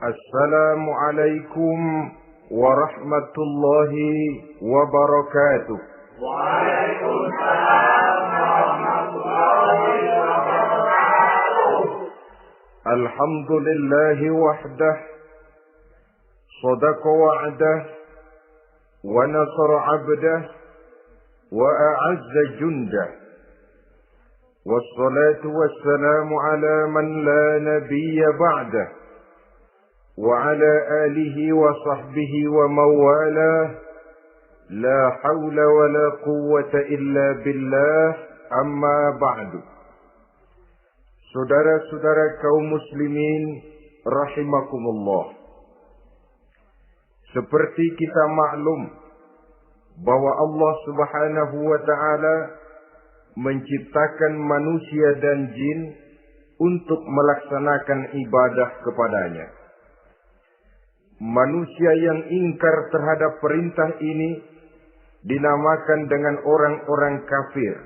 Assalamualaikum warahmatullahi wabarakatuh. Waalaikumsalam warahmatullahi wabarakatuh. Alhamdulillahi wahdah, sadaqa wa'dah, wa nasara 'abdah, wa a'azza jundah. Wassalatu wassalamu ala man la nabiyya ba'dah, wa ala alihi wa sahbihi wa mawalah. La hawla wa la quwwata illa billah, amma ba'du. Saudara-saudara kaum muslimin rahimakumullah. Seperti kita maklum bahwa Allah Subhanahu wa ta'ala menciptakan manusia dan jin untuk melaksanakan ibadah kepadanya. Manusia yang ingkar terhadap perintah ini dinamakan dengan orang-orang kafir.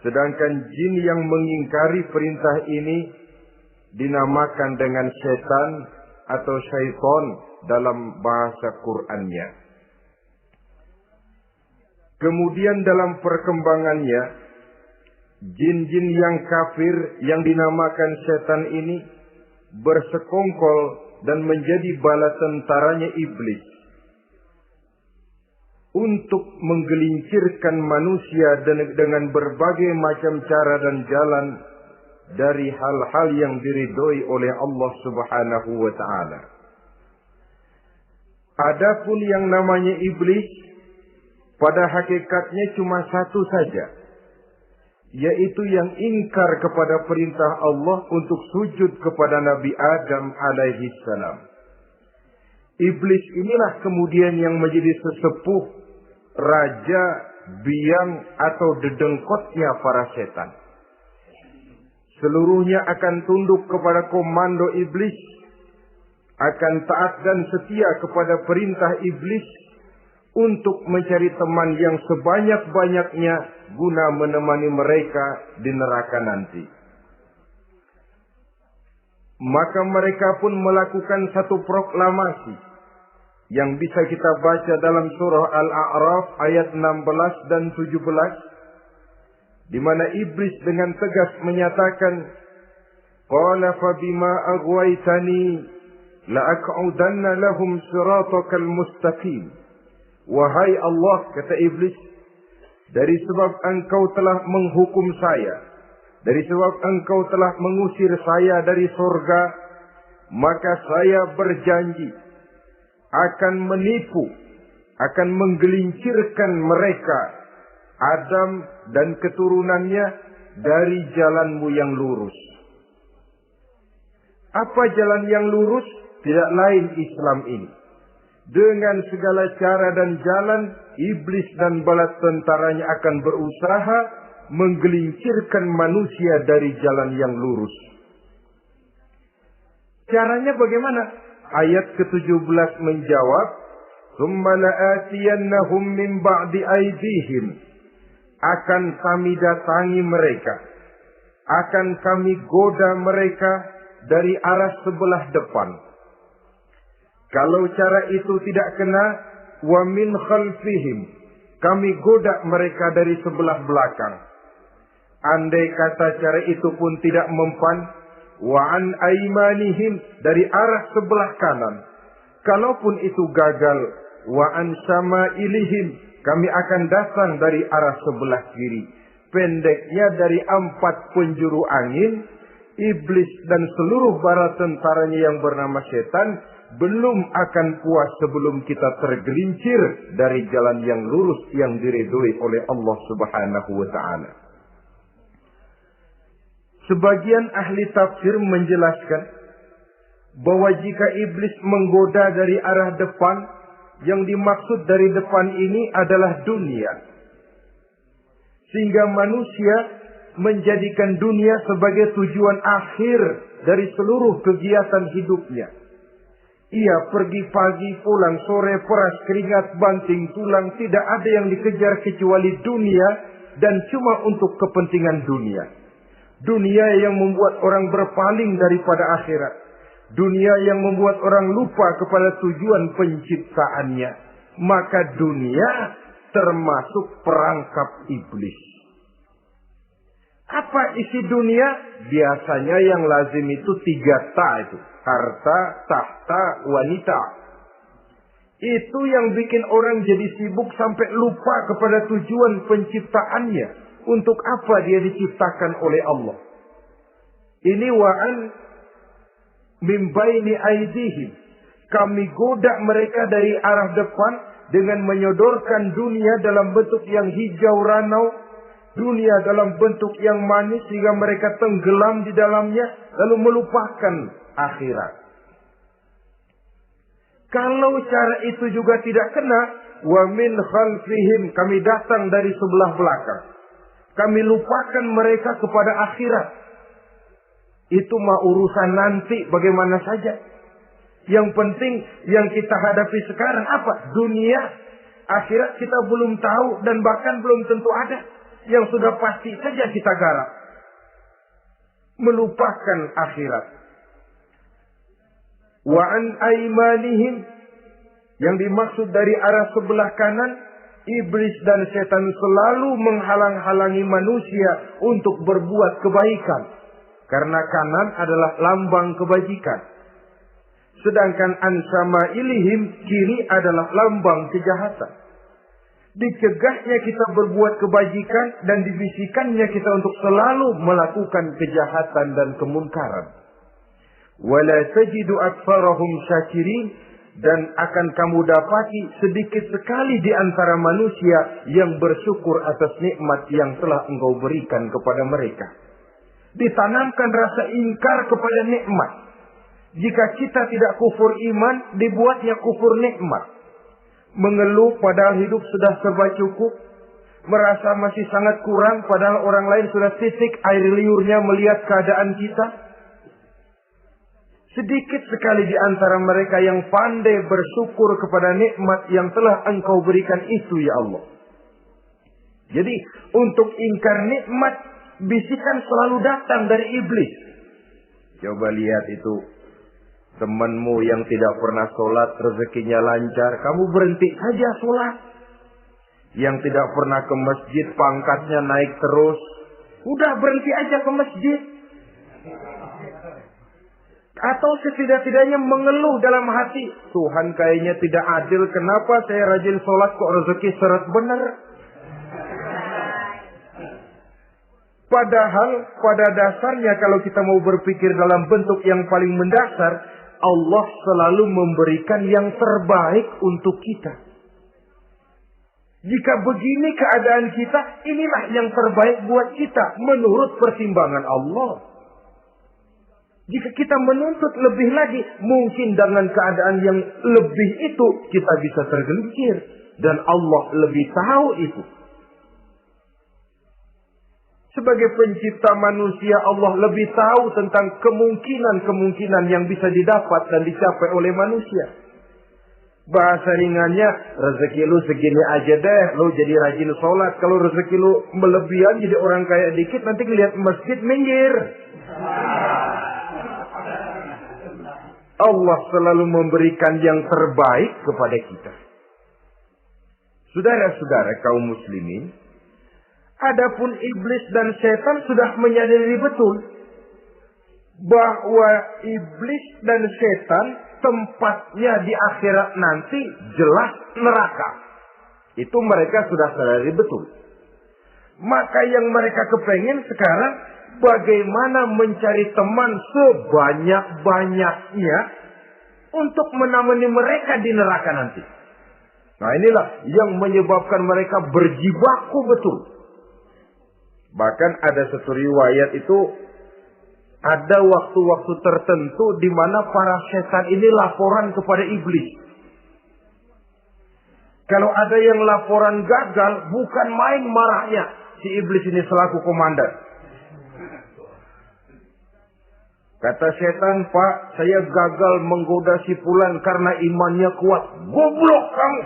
Sedangkan jin yang mengingkari perintah ini dinamakan dengan setan atau syaitan dalam bahasa Qur'annya. Kemudian dalam perkembangannya, jin-jin yang kafir yang dinamakan setan ini bersekongkol dan menjadi bala tentaranya iblis untuk menggelincirkan manusia dengan berbagai macam cara dan jalan dari hal-hal yang diridhoi oleh Allah Subhanahu wa ta'ala. Adapun yang namanya iblis, pada hakikatnya cuma satu saja, yaitu yang ingkar kepada perintah Allah untuk sujud kepada Nabi Adam alaihi salam. Iblis inilah kemudian yang menjadi sesepuh, raja, biang atau dedengkotnya para setan. Seluruhnya akan tunduk kepada komando iblis, akan taat dan setia kepada perintah iblis untuk mencari teman yang sebanyak-banyaknya guna menemani mereka di neraka nanti. Maka mereka pun melakukan satu proklamasi yang bisa kita baca dalam surah Al-A'raf ayat 16 dan 17, di mana iblis dengan tegas menyatakan, "Qala fa bima aghwaytani la aq'udanna lahum siratakal mustaqim." Wahai Allah, kata iblis, dari sebab engkau telah menghukum saya, dari sebab engkau telah mengusir saya dari surga, maka saya berjanji akan menipu, akan menggelincirkan mereka, Adam dan keturunannya, dari jalanmu yang lurus. Apa jalan yang lurus? Tidak lain Islam ini. Dengan segala cara dan jalan, iblis dan bala tentaranya akan berusaha menggelincirkan manusia dari jalan yang lurus. Caranya bagaimana? Ayat ke-17 menjawab, "Tsumma la'atiyannahum min ba'di aydihim." Akan kami datangi mereka, akan kami goda mereka dari arah sebelah depan. Kalau cara itu tidak kena, wa min khalfihim, kami goda mereka dari sebelah belakang. Andai kata cara itu pun tidak mempan, wa an aimanihim, dari arah sebelah kanan. Kalaupun itu gagal, wa an samailihim, kami akan datang dari arah sebelah kiri. Pendeknya dari 4 penjuru angin, iblis dan seluruh bala tentaranya yang bernama setan belum akan puas sebelum kita tergelincir dari jalan yang lurus yang diridhoi oleh Allah Subhanahu wa ta'ala. Sebagian ahli tafsir menjelaskan bahwa jika iblis menggoda dari arah depan, yang dimaksud dari depan ini adalah dunia. Sehingga manusia menjadikan dunia sebagai tujuan akhir dari seluruh kegiatan hidupnya. Ia pergi pagi, pulang sore, peras keringat, banting tulang. Tidak ada yang dikejar kecuali dunia dan cuma untuk kepentingan dunia. Dunia yang membuat orang berpaling daripada akhirat. dunia yang membuat orang lupa kepada tujuan penciptaannya, maka dunia termasuk perangkap iblis. Apa isi dunia? Biasanya yang lazim itu 3 ta itu. Harta, tahta, wanita. Itu yang bikin orang jadi sibuk sampai lupa kepada tujuan penciptaannya. Untuk apa dia diciptakan oleh Allah. Ini wa'an min baini aidihim. Kami goda mereka dari arah depan dengan menyodorkan dunia dalam bentuk yang hijau ranau, dunia dalam bentuk yang manis sehingga mereka tenggelam di dalamnya lalu melupakan akhirat. Kalau cara itu juga tidak kena, wa min khalfihim, kami datang dari sebelah belakang. Kami lupakan mereka kepada akhirat. Itu mah urusan nanti bagaimana saja. Yang penting yang kita hadapi sekarang apa? Dunia. Akhirat kita belum tahu dan bahkan belum tentu ada. Yang sudah pasti saja kita garap. Melupakan akhirat. Wa an aimanihim. Yang dimaksud dari arah sebelah kanan. Iblis dan setan selalu menghalang-halangi manusia untuk berbuat kebaikan. Karena kanan adalah lambang kebajikan. Sedangkan ansama ilihim, kiri adalah lambang kejahatan. Dicegahnya kita berbuat kebajikan dan dibisikannya kita untuk selalu melakukan kejahatan dan kemunkaran. Wala tajidu aktsarahum syakirin, dan akan kamu dapati sedikit sekali di antara manusia yang bersyukur atas nikmat yang telah Engkau berikan kepada mereka. Ditanamkan rasa ingkar kepada nikmat. Jika kita tidak kufur iman, dibuatnya kufur nikmat. Mengeluh padahal hidup sudah serba cukup. Merasa masih sangat kurang padahal orang lain sudah titik air liurnya melihat keadaan kita. Sedikit sekali di antara mereka yang pandai bersyukur kepada nikmat yang telah Engkau berikan itu, ya Allah. Jadi, untuk ingkar nikmat, bisikan selalu datang dari iblis. Coba lihat itu. Temanmu yang tidak pernah sholat, rezekinya lancar. Kamu berhenti saja sholat. Yang tidak pernah ke masjid, pangkatnya naik terus. Udah berhenti aja ke masjid. Atau setidak-tidaknya mengeluh dalam hati. Tuhan kayaknya tidak adil. Kenapa saya rajin sholat kok rezeki seret benar? Padahal pada dasarnya kalau kita mau berpikir dalam bentuk yang paling mendasar, Allah selalu memberikan yang terbaik untuk kita. Jika begini keadaan kita, inilah yang terbaik buat kita menurut pertimbangan Allah. Jika kita menuntut lebih lagi, mungkin dengan keadaan yang lebih itu kita bisa tergelincir. Dan Allah lebih tahu itu. Sebagai pencipta manusia, Allah lebih tahu tentang kemungkinan-kemungkinan yang bisa didapat dan dicapai oleh manusia. Bahasa ringannya, rezeki lu segini aja deh, lu jadi rajin sholat. Kalau rezeki lu melebihan jadi orang kaya dikit, nanti ngeliat masjid minggir. Allah selalu memberikan yang terbaik kepada kita. Saudara-saudara kaum muslimin, adapun iblis dan setan sudah menyadari betul bahwa iblis dan setan tempatnya di akhirat nanti jelas neraka. Itu mereka sudah sadari betul. Maka yang mereka kepengen sekarang bagaimana mencari teman sebanyak-banyaknya untuk menemani mereka di neraka nanti. Nah inilah yang menyebabkan mereka berjibaku betul. Bahkan ada satu riwayat itu, ada waktu-waktu tertentu di mana para setan ini laporan kepada iblis. Kalau ada yang laporan gagal, bukan main marahnya si iblis ini selaku komandan. Kata setan, Pak, saya gagal menggoda si Fulan karena imannya kuat. Goblok kamu.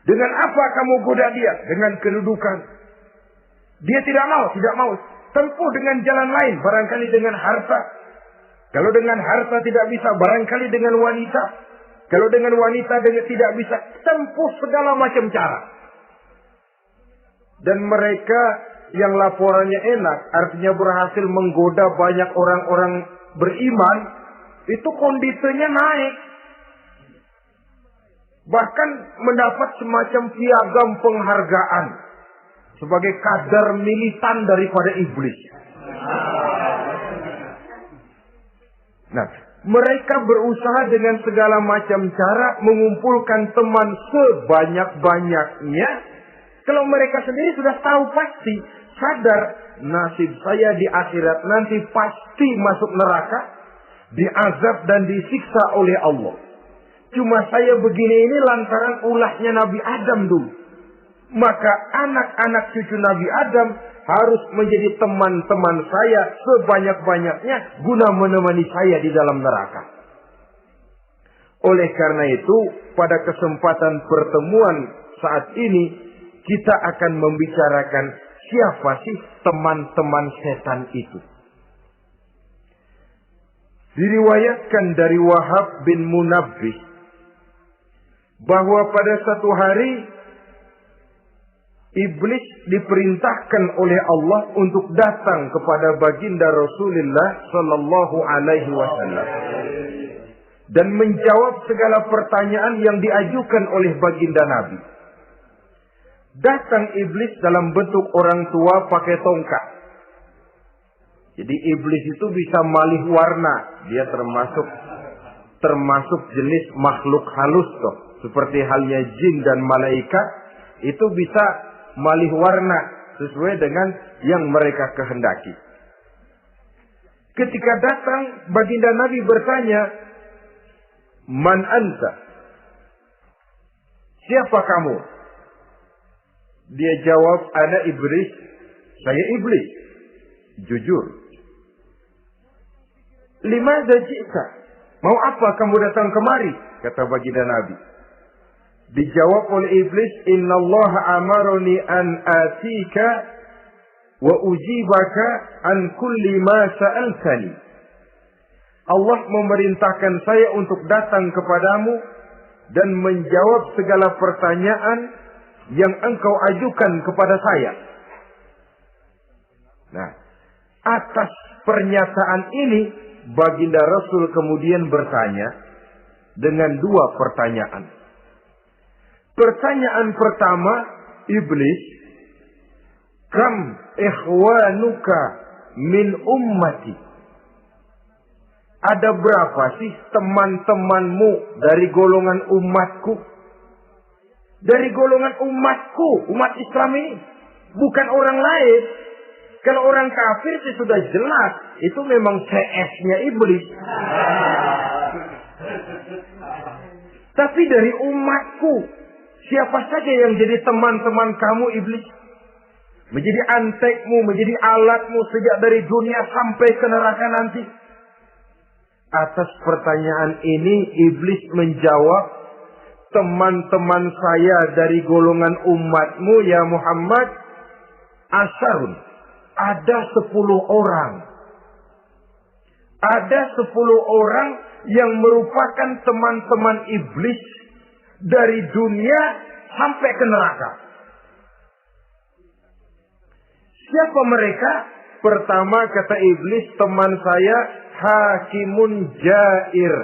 Dengan apa kamu goda dia? Dengan kedudukan. Dia tidak mau. tempuh dengan jalan lain, barangkali dengan harta. Kalau dengan harta tidak bisa, barangkali dengan wanita. Kalau dengan wanita tidak bisa, tempuh segala macam cara. Dan mereka yang laporannya enak, artinya berhasil menggoda banyak orang-orang beriman, itu kondisinya naik. Bahkan mendapat semacam piagam penghargaan sebagai kadar militan daripada iblis. Nah, mereka berusaha dengan segala macam cara mengumpulkan teman sebanyak-banyaknya. Kalau mereka sendiri sudah tahu pasti, sadar nasib saya di akhirat nanti pasti masuk neraka, diazab dan disiksa oleh Allah. Cuma saya begini ini lantaran ulahnya Nabi Adam dulu. Maka anak-anak cucu Nabi Adam harus menjadi teman-teman saya sebanyak-banyaknya guna menemani saya di dalam neraka. Oleh karena itu, pada kesempatan pertemuan saat ini, kita akan membicarakan siapa sih teman-teman setan itu. Diriwayatkan dari Wahab bin Munabbih bahwa pada satu hari iblis diperintahkan oleh Allah untuk datang kepada baginda Rasulullah sallallahu alaihi wasallam dan menjawab segala pertanyaan yang diajukan oleh baginda Nabi. Datang iblis dalam bentuk orang tua pakai tongkat. Jadi iblis itu bisa malih warna. Dia termasuk jenis makhluk halus toh. Seperti halnya jin dan malaikat. Itu bisa malih warna sesuai dengan yang mereka kehendaki. Ketika datang, baginda Nabi bertanya, "Man anta?" Siapa kamu? Dia jawab, "Ana iblis." Saya iblis. Jujur. "Limadza ji'ta?" Mau apa kamu datang kemari? Kata baginda Nabi. Dijawab oleh iblis, "Innallaha amaroni an atika wa ujibaka an kulli ma sa'altani." Allah memerintahkan saya untuk datang kepadamu dan menjawab segala pertanyaan yang engkau ajukan kepada saya. Nah, atas pernyataan ini, baginda Rasul kemudian bertanya dengan dua pertanyaan. Pertanyaan pertama, iblis, "Kam ikhwanuka min ummati?" Ada berapa sih teman-temanmu dari golongan umatku? Dari golongan umatku, umat Islam ini. Bukan orang lain. Kalau orang kafir sih sudah jelas. Itu memang CS-nya iblis. Tapi dari umatku, siapa saja yang jadi teman-teman kamu iblis? Menjadi antekmu, menjadi alatmu sejak dari dunia sampai ke neraka nanti. Atas pertanyaan ini iblis menjawab, "Teman-teman saya dari golongan umatmu ya Muhammad, asarun, ada 10 orang. Ada 10 orang yang merupakan teman-teman iblis dari dunia sampai ke neraka." Siapa mereka? Pertama kata iblis, teman saya hakimun jair.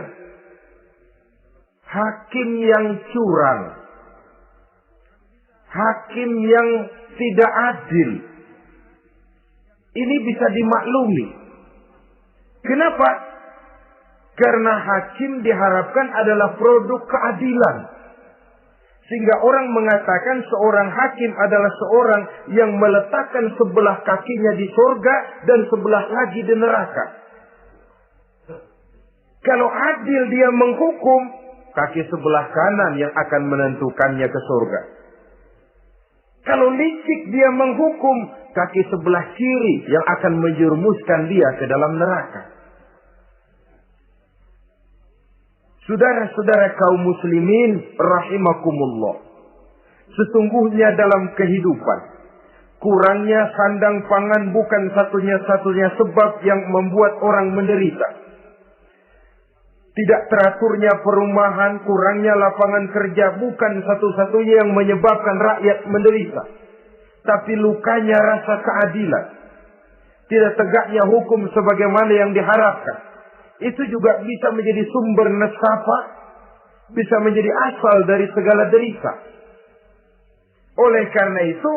Hakim yang curang. Hakim yang tidak adil. Ini bisa dimaklumi. Kenapa? Karena hakim diharapkan adalah produk keadilan. Sehingga orang mengatakan seorang hakim adalah seorang yang meletakkan sebelah kakinya di surga dan sebelah lagi di neraka. Kalau adil dia menghukum, kaki sebelah kanan yang akan menentukannya ke surga. Kalau licik dia menghukum, kaki sebelah kiri yang akan menjerumuskan dia ke dalam neraka. Saudara-saudara kaum muslimin rahimakumullah. Sesungguhnya dalam kehidupan, Kurangnya sandang pangan bukan satunya-satunya sebab yang membuat orang menderita. Tidak teraturnya perumahan, kurangnya lapangan kerja bukan satu-satunya yang menyebabkan rakyat menderita. Tapi lukanya rasa keadilan. Tidak tegaknya hukum sebagaimana yang diharapkan. Itu juga bisa menjadi sumber nesapa, bisa menjadi asal dari segala derita. Oleh karena itu,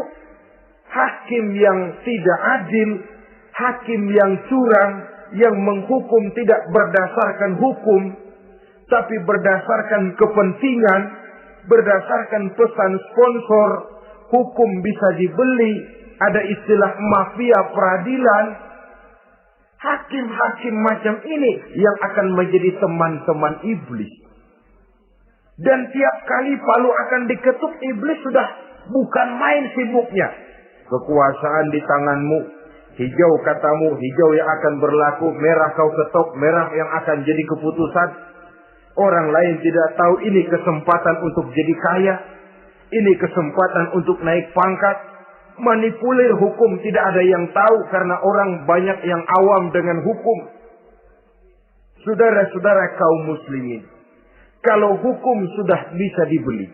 hakim yang tidak adil, hakim yang curang, yang menghukum tidak berdasarkan hukum, tapi berdasarkan kepentingan, berdasarkan pesan sponsor, hukum bisa dibeli, ada istilah mafia peradilan. Hakim-hakim macam ini yang akan menjadi teman-teman iblis. Dan tiap kali palu akan diketuk, iblis sudah bukan main sibuknya. Kekuasaan di tanganmu, hijau katamu, hijau yang akan berlaku, merah kau ketok, merah yang akan jadi keputusan. Orang lain tidak tahu ini kesempatan untuk jadi kaya, ini kesempatan untuk naik pangkat. Manipulir hukum tidak ada yang tahu karena orang banyak yang awam dengan hukum. Saudara-saudara kaum muslimin, kalau hukum sudah bisa dibeli,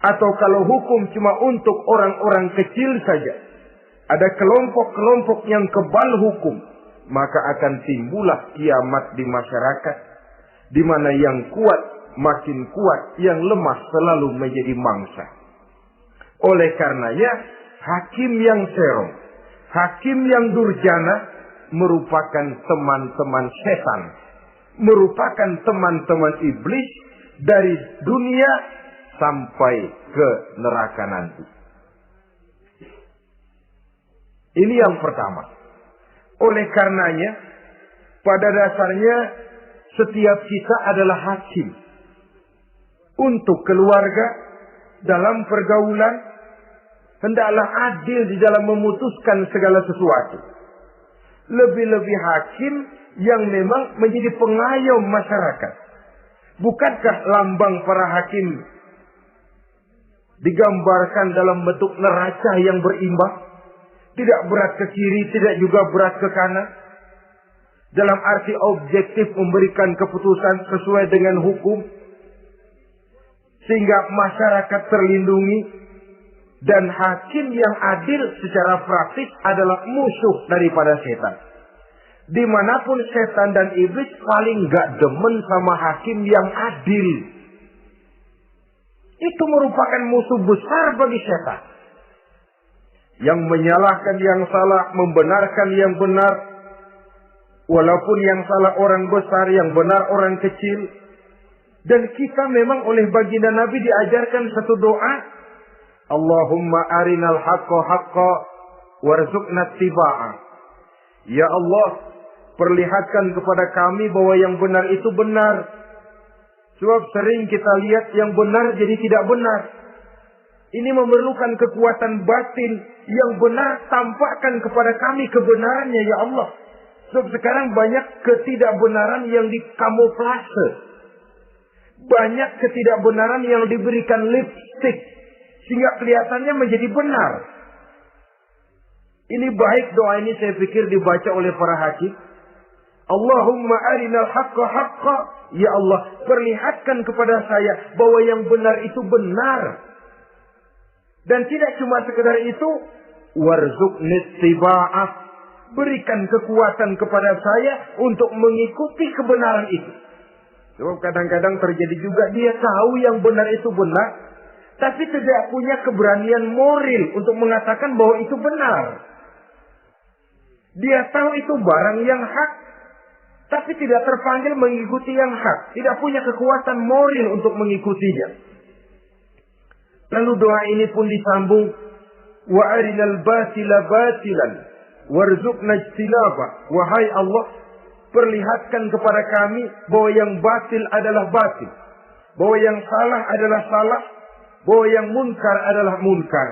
atau kalau hukum cuma untuk orang-orang kecil saja, ada kelompok-kelompok yang kebal hukum, maka akan timbullah kiamat di masyarakat, di mana yang kuat makin kuat, yang lemah selalu menjadi mangsa. Oleh karenanya, hakim yang serong, hakim yang durjana merupakan teman-teman setan, merupakan teman-teman iblis dari dunia sampai ke neraka nanti. Ini yang pertama. Oleh karenanya, pada dasarnya setiap kita adalah hakim untuk keluarga dalam pergaulan. Hendaklah adil di dalam memutuskan segala sesuatu. Lebih-lebih hakim yang memang menjadi pengayom masyarakat. Bukankah lambang para hakim digambarkan dalam bentuk neraca yang berimbang? Tidak berat ke kiri, tidak juga berat ke kanan. Dalam arti objektif memberikan keputusan sesuai dengan hukum. Sehingga masyarakat terlindungi. Dan hakim yang adil secara praktis adalah musuh daripada setan. Dimanapun setan dan iblis paling gak demen sama hakim yang adil. Itu merupakan musuh besar bagi setan. Yang menyalahkan yang salah, membenarkan yang benar. Walaupun yang salah orang besar, yang benar orang kecil. Dan kita memang oleh baginda Nabi diajarkan satu doa. Allahumma arinal haqqa haqqa warzuqna ittiba'ah. Ya Allah, perlihatkan kepada kami bahwa yang benar itu benar. Sebab sering kita lihat yang benar jadi tidak benar. Ini memerlukan kekuatan batin. Yang benar tampakkan kepada kami kebenarannya ya Allah. Sebab sekarang banyak ketidakbenaran yang dikamuflase. Banyak ketidakbenaran yang diberikan lipstick. Sehingga kelihatannya menjadi benar. Ini baik doa ini saya pikir dibaca oleh para hakim. Allahumma arinal haqqa haqqa. Ya Allah, perlihatkan kepada saya bahwa yang benar itu benar. Dan tidak cuma sekedar itu. Warzuqni ittiba'ah. Berikan kekuatan kepada saya untuk mengikuti kebenaran itu. Sebab kadang-kadang terjadi juga dia tahu yang benar itu benar. Tapi tidak punya keberanian moral untuk mengatakan bahwa itu benar. Dia tahu itu barang yang hak. Tapi tidak terpanggil mengikuti yang hak. Tidak punya kekuatan moral untuk mengikutinya. Lalu doa ini pun disambung. Wa arinal batila batilan. Warzuqna ijtinabah. Wahai Allah, perlihatkan kepada kami bahwa yang batil adalah batil. Bahwa yang salah adalah salah. Bahwa yang munkar adalah munkar.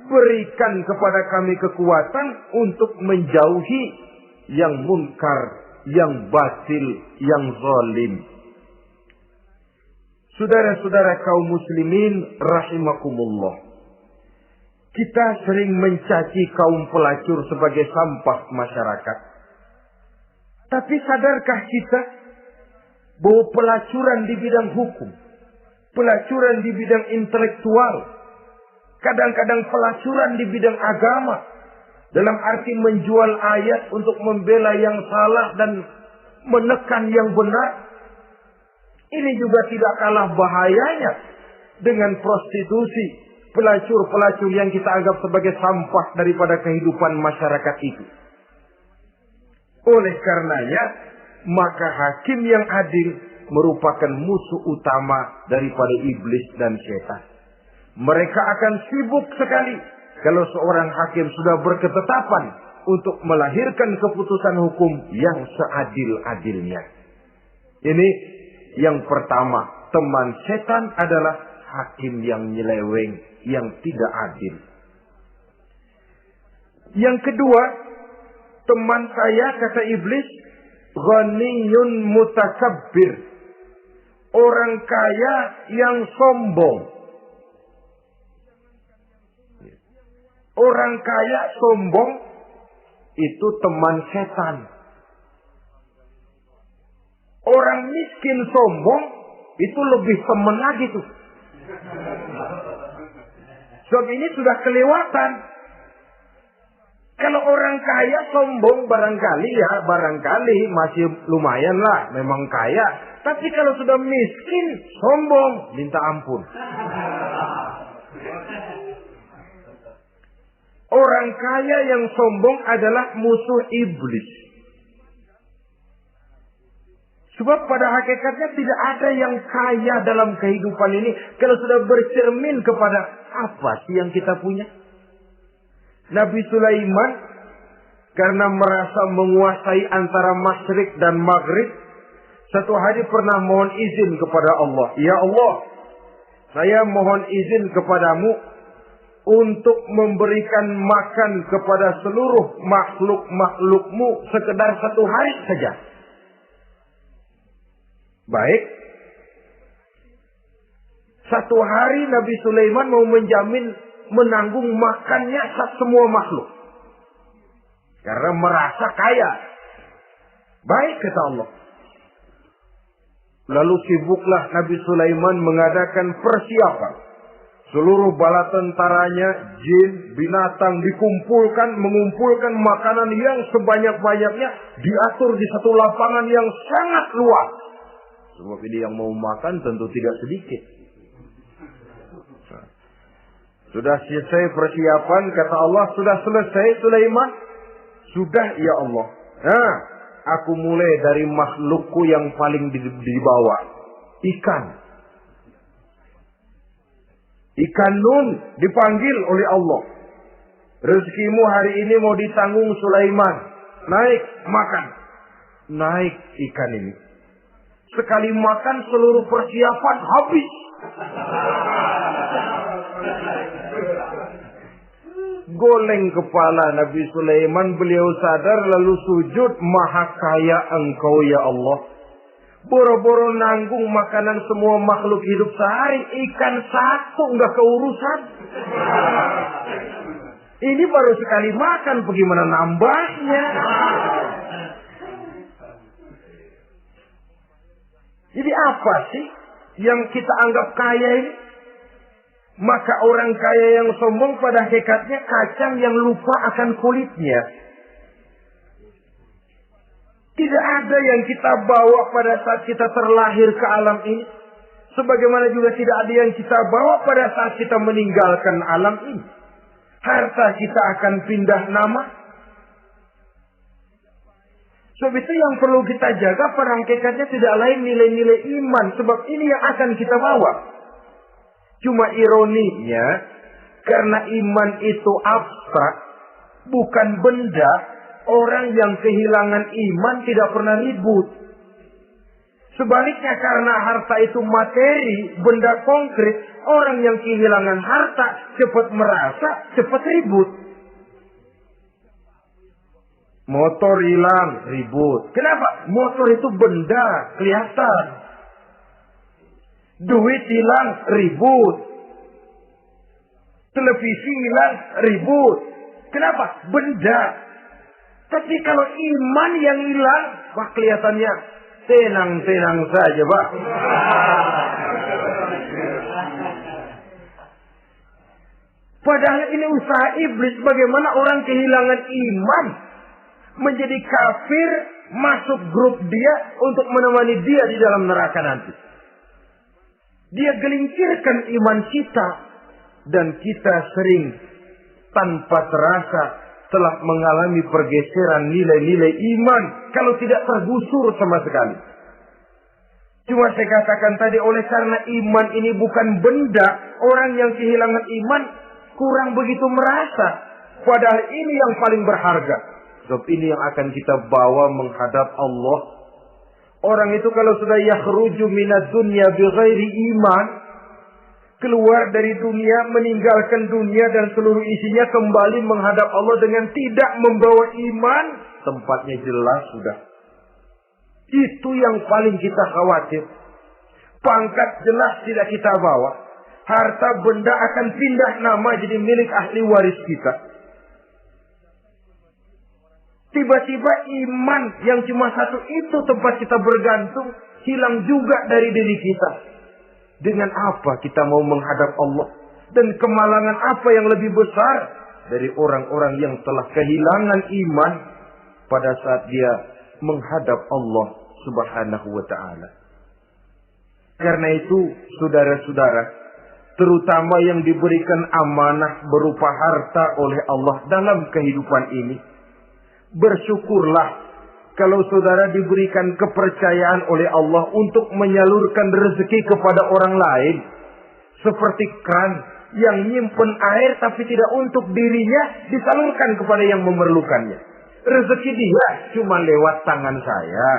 Berikan kepada kami kekuatan untuk menjauhi yang munkar, yang batil, yang zalim. Saudara-saudara kaum muslimin rahimakumullah. Kita sering mencaci kaum pelacur sebagai sampah masyarakat. Tapi sadarkah kita bahwa pelacuran di bidang hukum, pelacuran di bidang intelektual, kadang-kadang pelacuran di bidang agama, dalam arti menjual ayat untuk membela yang salah dan menekan yang benar, ini juga tidak kalah bahayanya dengan prostitusi, pelacur-pelacur yang kita anggap sebagai sampah daripada kehidupan masyarakat itu. Oleh karenanya, maka hakim yang adil merupakan musuh utama daripada iblis dan setan. Mereka akan sibuk sekali kalau seorang hakim sudah berketetapan untuk melahirkan keputusan hukum yang seadil-adilnya. Ini yang pertama, teman setan adalah hakim yang nyeleweng, yang tidak adil. Yang kedua, teman saya, kata iblis, ghaniyun mutakabbir. Orang kaya yang sombong. Orang kaya sombong itu teman setan. Orang miskin sombong itu lebih teman lagi tuh. Sebab ini sudah kelewatan. Kalau orang kaya sombong barangkali masih lumayan lah, memang kaya. Tapi kalau sudah miskin sombong, minta ampun. Orang kaya yang sombong adalah musuh iblis. Sebab pada hakikatnya tidak ada yang kaya dalam kehidupan ini kalau sudah bercermin kepada apa sih yang kita punya. Nabi Sulaiman karena merasa menguasai antara masyrik dan maghrib, satu hari pernah mohon izin kepada Allah. Ya Allah, saya mohon izin kepadamu untuk memberikan makan kepada seluruh makhluk-makhlukmu sekedar satu hari saja. Baik. Satu hari Nabi Sulaiman mau menjamin menanggung makannya semua makhluk. Karena merasa kaya. Baik, kata Allah. Lalu sibuklah Nabi Sulaiman mengadakan persiapan. Seluruh bala tentaranya, jin, binatang mengumpulkan makanan yang sebanyak-banyaknya, diatur di satu lapangan yang sangat luas. Sebab ini yang mau makan tentu tidak sedikit. Sudah selesai persiapan, kata Allah, sudah selesai Sulaiman? Sudah, ya Allah. Nah, aku mulai dari makhlukku yang paling di bawah. Ikan. Ikan Nun dipanggil oleh Allah. Rezekimu hari ini mau ditanggung Sulaiman. Naik, makan. Naik ikan ini. Sekali makan seluruh persiapan habis. Goleng kepala Nabi Sulaiman, beliau sadar lalu sujud, maha kaya engkau ya Allah. Boro-boro nanggung makanan semua makhluk hidup sehari, ikan satu nggak keurusan. Ini baru sekali makan, bagaimana nambahnya? Jadi apa sih yang kita anggap kaya ini? Maka orang kaya yang sombong pada hakikatnya kacang yang lupa akan kulitnya. Tidak ada yang kita bawa pada saat kita terlahir ke alam ini. Sebagaimana juga tidak ada yang kita bawa pada saat kita meninggalkan alam ini. Harta kita akan pindah nama. Sebab itu yang perlu kita jaga pada hakikatnya tidak lain nilai-nilai iman. Sebab ini yang akan kita bawa. Cuma ironinya, karena iman itu abstrak, bukan benda, orang yang kehilangan iman tidak pernah ribut. Sebaliknya karena harta itu materi, benda konkret, orang yang kehilangan harta cepat merasa, cepat ribut. Motor hilang, ribut. Kenapa? Motor itu benda, kelihatan. Duit hilang, ribut. Televisi hilang, ribut. Kenapa? Benda. Tapi kalau iman yang hilang, wah kelihatannya tenang-tenang saja, Pak. Padahal ini usaha iblis, bagaimana orang kehilangan iman, menjadi kafir, masuk grup dia untuk menemani dia di dalam neraka nanti. Dia gelincirkan iman kita, dan kita sering tanpa terasa telah mengalami pergeseran nilai-nilai iman kalau tidak tergusur sama sekali. Cuma saya katakan tadi, oleh karena iman ini bukan benda, orang yang kehilangan iman kurang begitu merasa. Padahal ini yang paling berharga. Sebab ini yang akan kita bawa menghadap Allah. Orang itu kalau sudah yakhruju minad dunya bighairi iman, keluar dari dunia, meninggalkan dunia dan seluruh isinya, kembali menghadap Allah dengan tidak membawa iman, tempatnya jelas sudah. Itu yang paling kita khawatir. Pangkat jelas tidak kita bawa. Harta benda akan pindah nama jadi milik ahli waris kita. Tiba-tiba iman yang cuma satu itu tempat kita bergantung, hilang juga dari diri kita. Dengan apa kita mau menghadap Allah? Dan kemalangan apa yang lebih besar dari orang-orang yang telah kehilangan iman pada saat dia menghadap Allah Subhanahu wa ta'ala. Karena itu, saudara-saudara, terutama yang diberikan amanah berupa harta oleh Allah dalam kehidupan ini, bersyukurlah kalau saudara diberikan kepercayaan oleh Allah untuk menyalurkan rezeki kepada orang lain. Seperti kran yang nyimpen air tapi tidak untuk dirinya, disalurkan kepada yang memerlukannya. Rezeki dia cuma lewat tangan saya.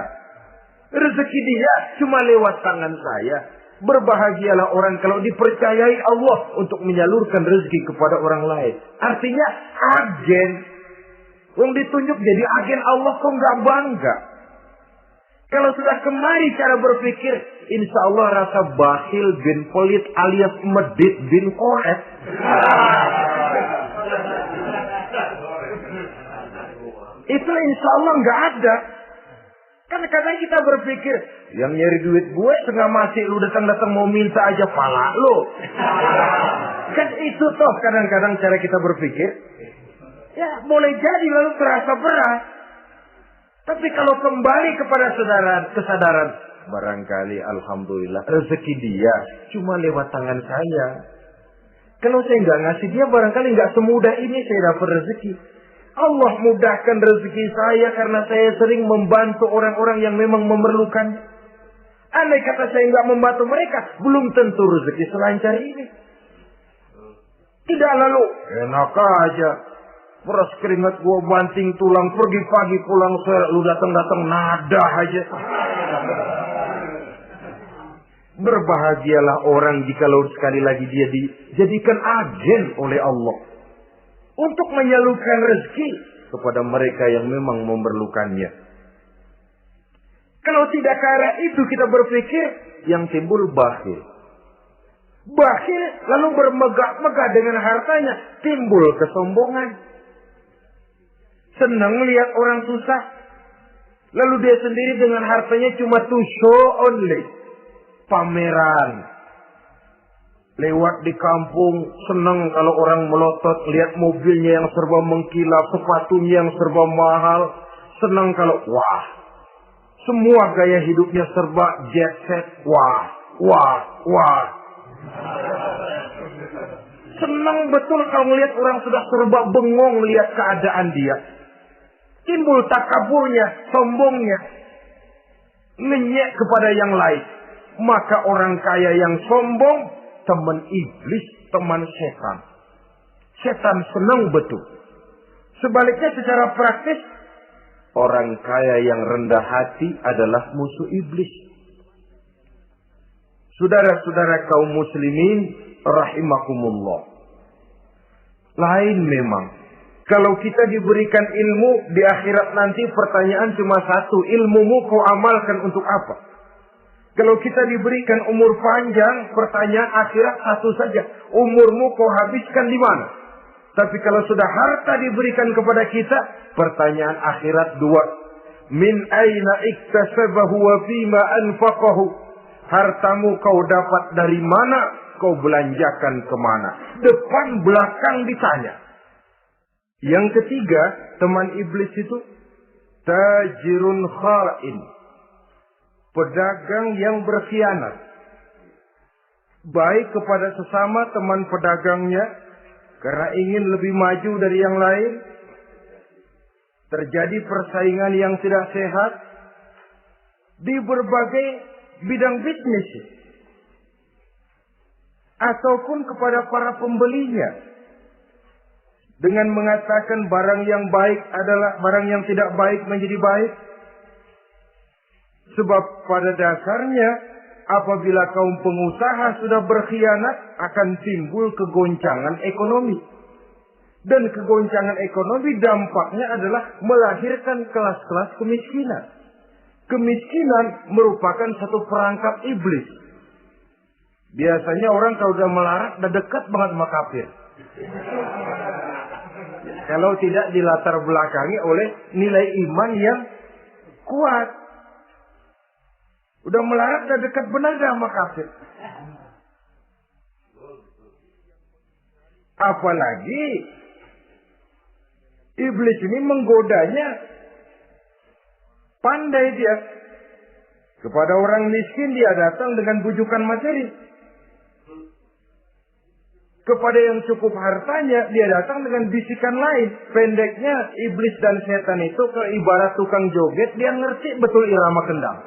Rezeki dia cuma lewat tangan saya. Berbahagialah orang kalau dipercayai Allah untuk menyalurkan rezeki kepada orang lain. Artinya agen. Yang ditunjuk jadi agen Allah, kok nggak bangga? Kalau sudah kemari cara berpikir, insya Allah rasa bakhil bin pelit alias medit bin koret. Itu insya Allah nggak ada. Kan kadang kita berpikir, yang nyari duit gue setengah mati, lu datang-datang mau minta aja pala lu. Kan itu toh kadang-kadang cara kita berpikir. Ya boleh jadi lalu terasa berat. Tapi kalau kembali kepada kesadaran, barangkali alhamdulillah rezeki dia cuma lewat tangan saya. Kalau saya nggak ngasih dia, barangkali nggak semudah ini saya dapat rezeki. Allah mudahkan rezeki saya karena saya sering membantu orang-orang yang memang memerlukan. Andai kata saya nggak membantu mereka, belum tentu rezeki selancar ini. Tidak lalu enak aja. Peras keringat gua banting tulang, pergi pagi pulang sore, lu datang-datang nada aja. Berbahagialah orang jikalau sekali lagi dia dijadikan agen oleh Allah untuk menyalurkan rezeki kepada mereka yang memang memerlukannya. Kalau tidak ke arah itu kita berpikir, yang timbul bakhil. Bakhil lalu bermegah-megah dengan hartanya, timbul kesombongan. Senang lihat orang susah. Lalu dia sendiri dengan hartanya cuma to show only. Pameran. Lewat di kampung, senang kalau orang melotot. Lihat mobilnya yang serba mengkilap. Sepatunya yang serba mahal. Senang kalau, wah. Semua gaya hidupnya serba jet set. Wah, wah, wah. Senang betul kalau melihat orang sudah serba bengong lihat keadaan dia. Timbul takaburnya, sombongnya, ngenyek kepada yang lain. Maka orang kaya yang sombong, teman iblis, teman setan. Setan senang betul. Sebaliknya secara praktis, orang kaya yang rendah hati adalah musuh iblis. Saudara-saudara kaum muslimin, rahimakumullah. Lain memang. Kalau kita diberikan ilmu, di akhirat nanti pertanyaan cuma satu. Ilmumu kau amalkan untuk apa? Kalau kita diberikan umur panjang, pertanyaan akhirat satu saja. Umurmu kau habiskan di mana? Tapi kalau sudah harta diberikan kepada kita, pertanyaan akhirat dua. Min aina iktasabahu wa fima anfaqahu. Hartamu kau dapat dari mana? Kau belanjakan kemana? Depan belakang ditanya. Yang ketiga, teman iblis itu tajirun kha'in. Pedagang yang berkhianat. Baik kepada sesama teman pedagangnya, karena ingin lebih maju dari yang lain. Terjadi persaingan yang tidak sehat di berbagai bidang bisnis. Ataupun kepada para pembelinya. Dengan mengatakan barang yang baik adalah barang yang tidak baik menjadi baik. Sebab pada dasarnya apabila kaum pengusaha sudah berkhianat akan timbul kegoncangan ekonomi. Dan kegoncangan ekonomi dampaknya adalah melahirkan kelas-kelas kemiskinan. Kemiskinan merupakan satu perangkap iblis. Biasanya orang kalau sudah melarat udah dekat banget sama kafir. Kalau tidak dilatar belakangi oleh nilai iman yang kuat. Udah melarat udah dekat benar sama kafir. Apalagi iblis ini menggodanya. Pandai dia. Kepada orang miskin dia datang dengan bujukan materi. Kepada yang cukup hartanya dia datang dengan bisikan lain. Pendeknya iblis dan setan itu ibarat tukang joget. Dia ngerti betul irama kendang.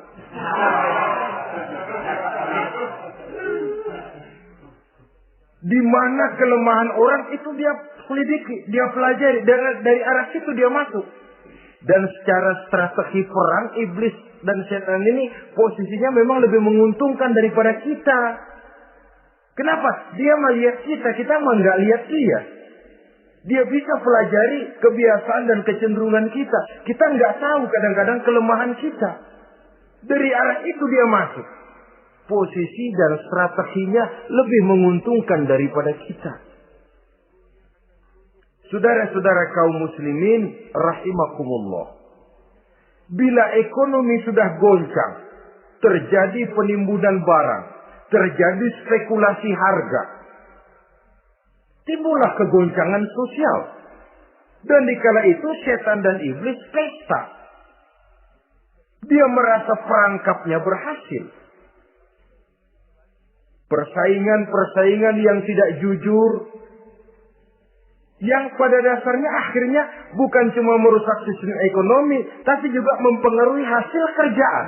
Di mana kelemahan orang itu dia selidiki, dia pelajari. Dari arah situ dia masuk. Dan secara strategi perang iblis dan setan ini posisinya memang lebih menguntungkan daripada kita. Kenapa? Dia melihat kita mah nggak lihat dia. Dia bisa pelajari kebiasaan dan kecenderungan kita. Kita nggak tahu kadang-kadang kelemahan kita. Dari arah itu dia masuk. Posisi dan strateginya lebih menguntungkan daripada kita. Saudara-saudara kaum muslimin rahimakumullah. Bila ekonomi sudah goncang, terjadi penimbunan barang, terjadi spekulasi harga, timbullah kegoncangan sosial. Dan dikala itu setan dan iblis pesta. Dia merasa perangkapnya berhasil. Persaingan-persaingan yang tidak jujur, yang pada dasarnya akhirnya bukan cuma merusak sistem ekonomi, tapi juga mempengaruhi hasil kerjaan.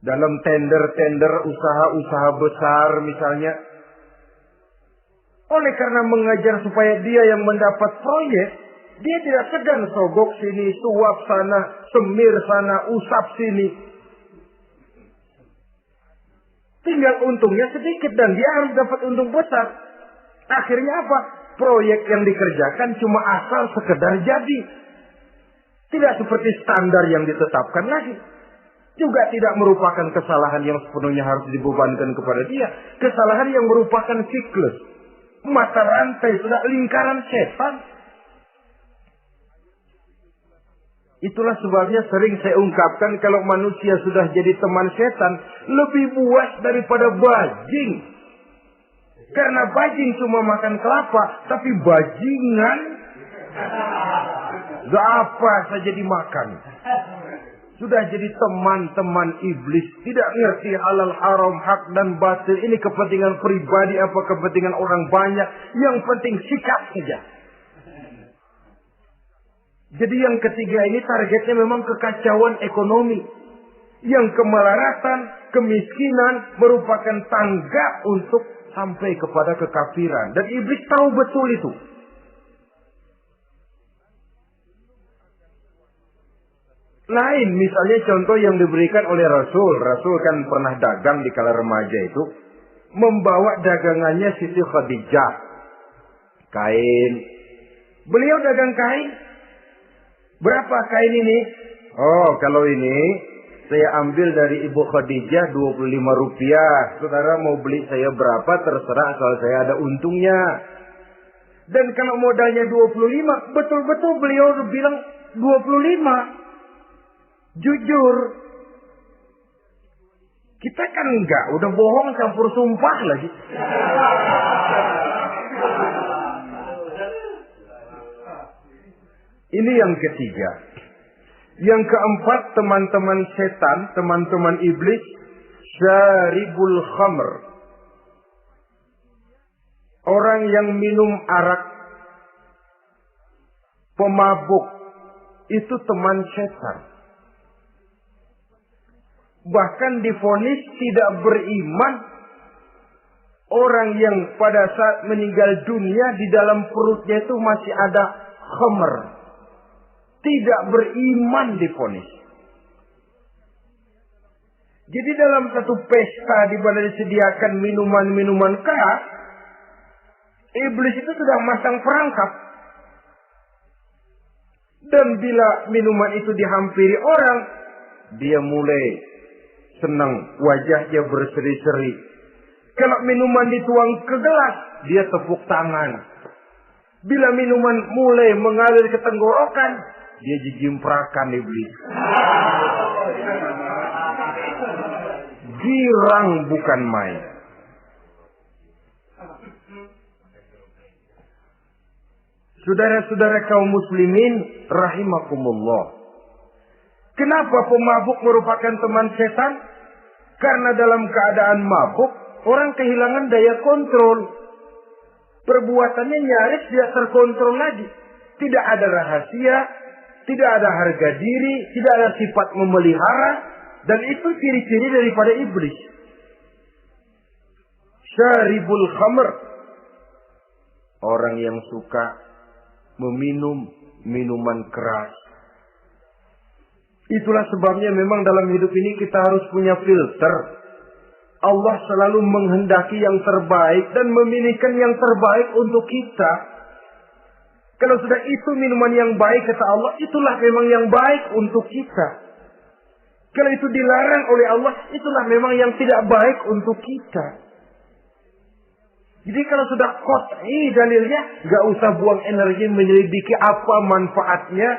Dalam tender-tender usaha-usaha besar misalnya, oleh karena mengajar supaya dia yang mendapat proyek, dia tidak segan sogok sini, suap sana, semir sana, usap sini. Tinggal untungnya sedikit dan dia harus dapat untung besar. Akhirnya apa? Proyek yang dikerjakan cuma asal sekedar jadi. Tidak seperti standar yang ditetapkan lagi. Juga tidak merupakan kesalahan yang sepenuhnya harus dibebankan kepada dia. Kesalahan yang merupakan siklus. Mata rantai sudah lingkaran setan. Itulah sebabnya sering saya ungkapkan kalau manusia sudah jadi teman setan, lebih buas daripada bajing. Karena bajing cuma makan kelapa, tapi bajingan gak apa saja dimakan. Sudah jadi teman-teman iblis, tidak ngerti halal haram, hak dan batil. Ini kepentingan pribadi apa kepentingan orang banyak, yang penting sikap saja. Jadi yang ketiga ini targetnya memang kekacauan ekonomi. Yang kemelaratan, kemiskinan merupakan tangga untuk sampai kepada kekafiran. Dan iblis tahu betul itu. Lain misalnya contoh yang diberikan oleh Rasul. Rasul kan pernah dagang di kala remaja itu. Membawa dagangannya Siti Khadijah. Kain. Beliau dagang kain. Berapa kain ini? Oh, kalau ini Saya ambil dari Ibu Khadijah 25 rupiah. Saudara mau beli saya berapa terserah asal saya ada untungnya. Dan kalau modalnya 25, betul-betul beliau bilang 25. Jujur. Kita kan enggak, udah bohong campur sumpah lagi. Ini yang ketiga. Yang keempat, teman-teman setan, teman-teman iblis, syaribul khamr. Orang yang minum arak, pemabuk, itu teman setan. Bahkan divonis tidak beriman orang yang pada saat meninggal dunia di dalam perutnya itu masih ada khamr. Tidak beriman divonis. Jadi dalam satu pesta di mana disediakan minuman-minuman keras, iblis itu sudah masang perangkap. Dan bila minuman itu dihampiri orang, dia mulai senang, wajahnya berseri-seri. Kalau minuman dituang ke gelas, dia tepuk tangan. Bila minuman mulai mengalir ke tenggorokan, dia jijimprakan iblis. Girang bukan main. Saudara-saudara kaum muslimin rahimakumullah. Kenapa pemabuk merupakan teman setan? Karena dalam keadaan mabuk, orang kehilangan daya kontrol. Perbuatannya nyaris tidak terkontrol lagi. Tidak ada rahasia, tidak ada harga diri, tidak ada sifat memelihara. Dan itu ciri-ciri daripada iblis. Syaribul khamr. Orang yang suka meminum minuman keras. Itulah sebabnya memang dalam hidup ini kita harus punya filter. Allah selalu menghendaki yang terbaik dan memilihkan yang terbaik untuk kita. Kalau sudah itu minuman yang baik kata Allah, itulah memang yang baik untuk kita. Kalau itu dilarang oleh Allah, itulah memang yang tidak baik untuk kita. Jadi kalau sudah qat'i dalilnya, gak usah buang energi menyelidiki apa manfaatnya.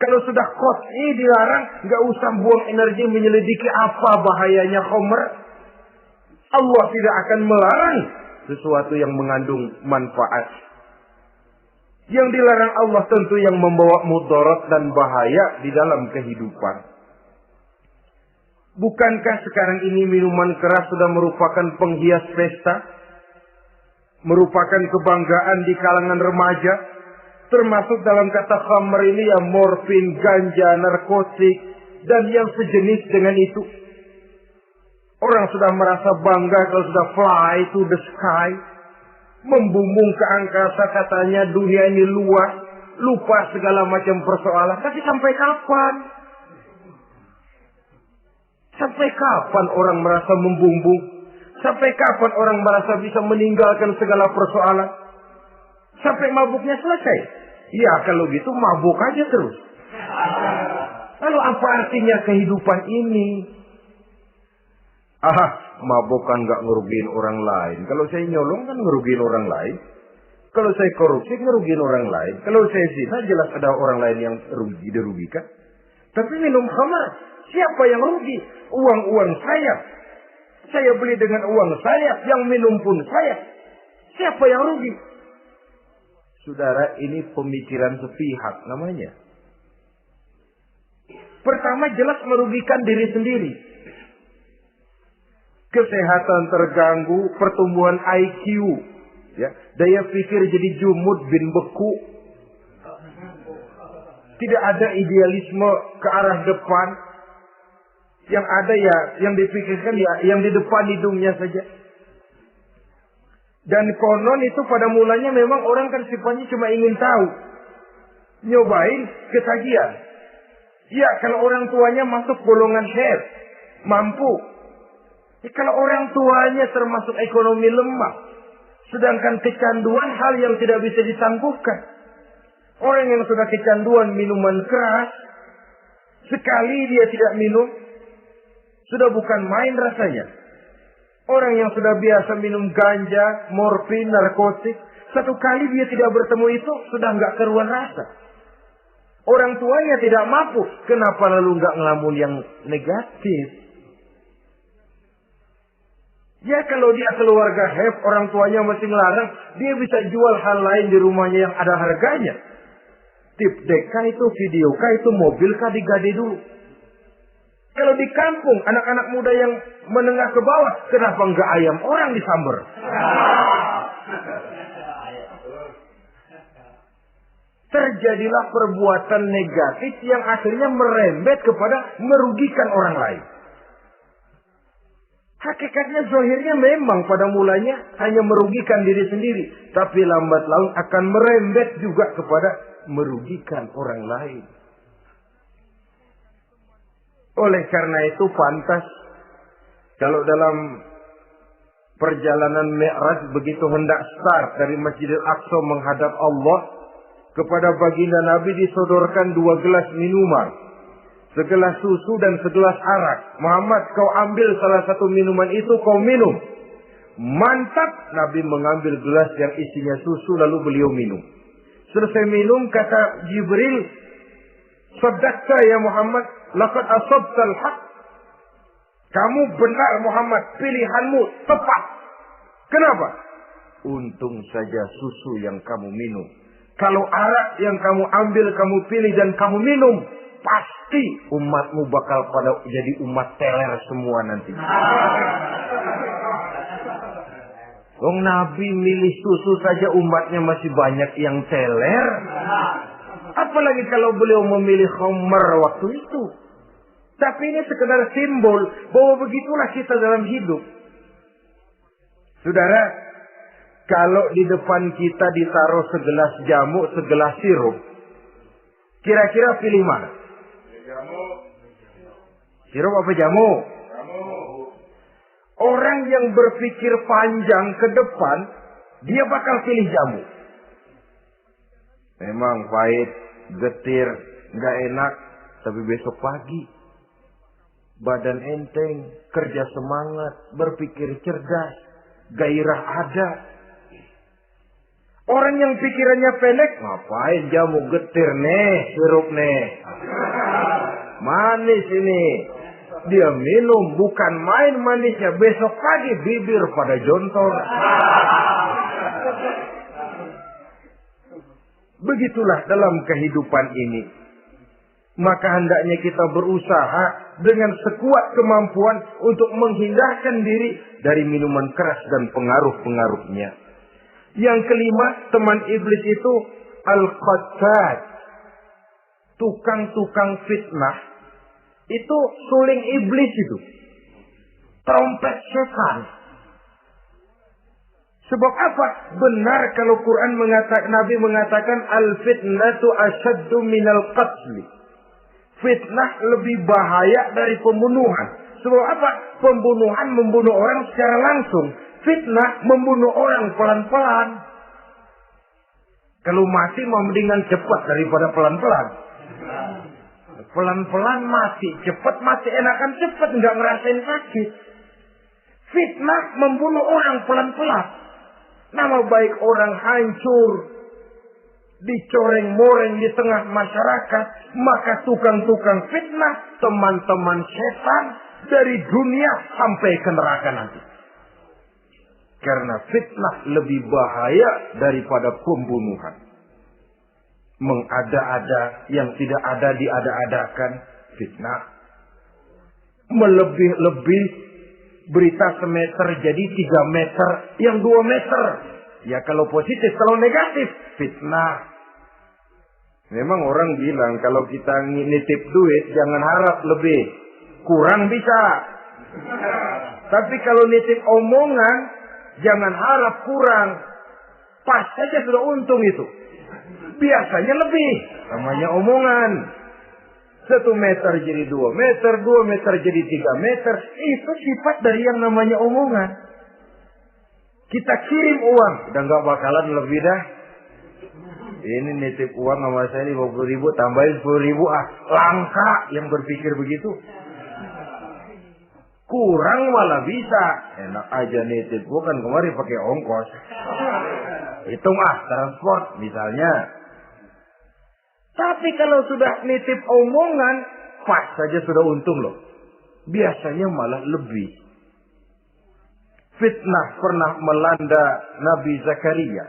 Kalau sudah qat'i dilarang, gak usah buang energi menyelidiki apa bahayanya khamr. Allah tidak akan melarang sesuatu yang mengandung manfaat. Yang dilarang Allah tentu yang membawa mudarat dan bahaya di dalam kehidupan. Bukankah sekarang ini minuman keras sudah merupakan penghias pesta? Merupakan kebanggaan di kalangan remaja? Termasuk dalam kata khamr ini ya morfin, ganja, narkotik, dan yang sejenis dengan itu. Orang sudah merasa bangga kalau sudah fly to the sky. Membumbung ke angkasa katanya dunia ini luas. Lupa segala macam persoalan. Tapi sampai kapan? Sampai kapan orang merasa membumbung? Sampai kapan orang merasa bisa meninggalkan segala persoalan? Sampai mabuknya selesai? Ya kalau gitu mabuk aja terus. Lalu apa artinya kehidupan ini? Mabuk kan gak ngerugiin orang lain. Kalau saya nyolong kan ngerugiin orang lain. Kalau saya korupsi ngerugiin orang lain. Kalau saya zina jelas ada orang lain yang dirugikan. Tapi minum khamar, siapa yang rugi? Uang-uang saya. Saya beli dengan uang saya. Yang minum pun saya. Siapa yang rugi? Saudara, ini pemikiran sepihak namanya. Pertama jelas merugikan diri sendiri. Kesehatan terganggu, pertumbuhan IQ, ya, daya pikir jadi jumud bin beku. Tidak ada idealisme ke arah depan. Yang ada ya, yang dipikirkan ya, yang di depan hidungnya saja. Dan konon itu pada mulanya memang orang kan sifatnya cuma ingin tahu. Nyobain ketagihan. Ya kalau orang tuanya masuk golongan sehat, mampu. Kalau orang tuanya termasuk ekonomi lemah. Sedangkan kecanduan hal yang tidak bisa ditangguhkan. Orang yang sudah kecanduan minuman keras. Sekali dia tidak minum, sudah bukan main rasanya. Orang yang sudah biasa minum ganja, morfin, narkotik, satu kali dia tidak bertemu itu, sudah nggak keruan rasa. Orang tuanya tidak mampu, kenapa lalu nggak ngelamun yang negatif? Ya kalau dia keluarga have, orang tuanya masih ngelarang, dia bisa jual hal lain di rumahnya yang ada harganya. Tip deka itu, video kah itu, mobil kah digade dulu. Kalau di kampung, anak-anak muda yang menengah ke bawah, kenapa nggak ayam orang disamber? Terjadilah perbuatan negatif yang akhirnya merembet kepada merugikan orang lain. Hakikatnya zahirnya memang pada mulanya hanya merugikan diri sendiri. Tapi lambat laun akan merembet juga kepada merugikan orang lain. Oleh karena itu pantas kalau dalam perjalanan Mi'raj begitu hendak start dari Masjidil Aqsa menghadap Allah, kepada baginda Nabi disodorkan 2 gelas minuman. Segelas susu dan segelas arak. Muhammad, kau ambil salah satu minuman itu, kau minum. Mantap, Nabi mengambil gelas yang isinya susu lalu beliau minum. Selesai minum, kata Jibril, "Sadaqta ya Muhammad, laqad asabtal haq." Kamu benar Muhammad, pilihanmu tepat. Kenapa? Untung saja susu yang kamu minum. Kalau arak yang kamu ambil, kamu pilih dan kamu minum, pasti umatmu bakal pada jadi umat teler semua nanti. Wong Nabi milih susu saja umatnya masih banyak yang teler. Apalagi kalau beliau memilih khamr waktu itu. Tapi ini sekedar simbol bahwa begitulah kita dalam hidup. Saudara, kalau di depan kita ditaruh segelas jamu, segelas sirup, kira-kira pilih mana? Jamu. Sirup apa jamu? Jamu. Orang yang berpikir panjang ke depan, dia bakal pilih jamu. Memang pahit, getir, nggak enak, tapi besok pagi badan enteng, kerja semangat, berpikir cerdas, gairah ada. Orang yang pikirannya pendek, ngapain jamu getir nih, sirup nih. Manis ini. Dia minum, bukan main manisnya. Besok pagi bibir pada jontor. Begitulah dalam kehidupan ini. Maka hendaknya kita berusaha dengan sekuat kemampuan untuk menghindarkan diri dari minuman keras dan pengaruh-pengaruhnya. Yang kelima, teman iblis itu al-qattat. Tukang-tukang fitnah. Itu suling iblis itu. Trompet setan. Sebab apa? Benar kalau Quran mengatakan, Nabi mengatakan al-fitnatu asyaddu minal qatli. Fitnah lebih bahaya dari pembunuhan. Sebab apa? Pembunuhan membunuh orang secara langsung. Fitnah membunuh orang pelan-pelan. Kalau mati mau mendingan cepat daripada pelan-pelan. Pelan-pelan mati, cepat mati, enakan cepat, nggak ngerasain sakit. Fitnah membunuh orang pelan-pelan. Nama baik orang hancur, dicoreng-moreng di tengah masyarakat. Maka tukang-tukang fitnah, teman-teman setan dari dunia sampai ke neraka nanti. Karena fitnah lebih bahaya daripada pembunuhan. Mengada-ada yang tidak ada diada-adakan, fitnah. Melebih-lebih berita semeter jadi 3 meter, yang 2 meter. Ya kalau positif, kalau negatif, fitnah. Memang orang bilang kalau kita nitip duit jangan harap lebih, kurang bisa. Tapi kalau nitip omongan jangan harap kurang, pas saja sudah untung itu. Biasanya lebih, namanya omongan. 1 meter jadi 2 meter, 2 meter jadi 3 meter. Itu sifat dari yang namanya omongan. Kita kirim uang, udah gak bakalan lebih dah. Ini nitip uang sama saya 50.000, tambahin 10.000, langka yang berpikir begitu. Kurang malah bisa. Enak aja nitip, gua kan kemarin pakai ongkos. Hitung transport misalnya. Tapi kalau sudah nitip omongan, pas saja sudah untung loh. Biasanya malah lebih. Fitnah pernah melanda Nabi Zakaria.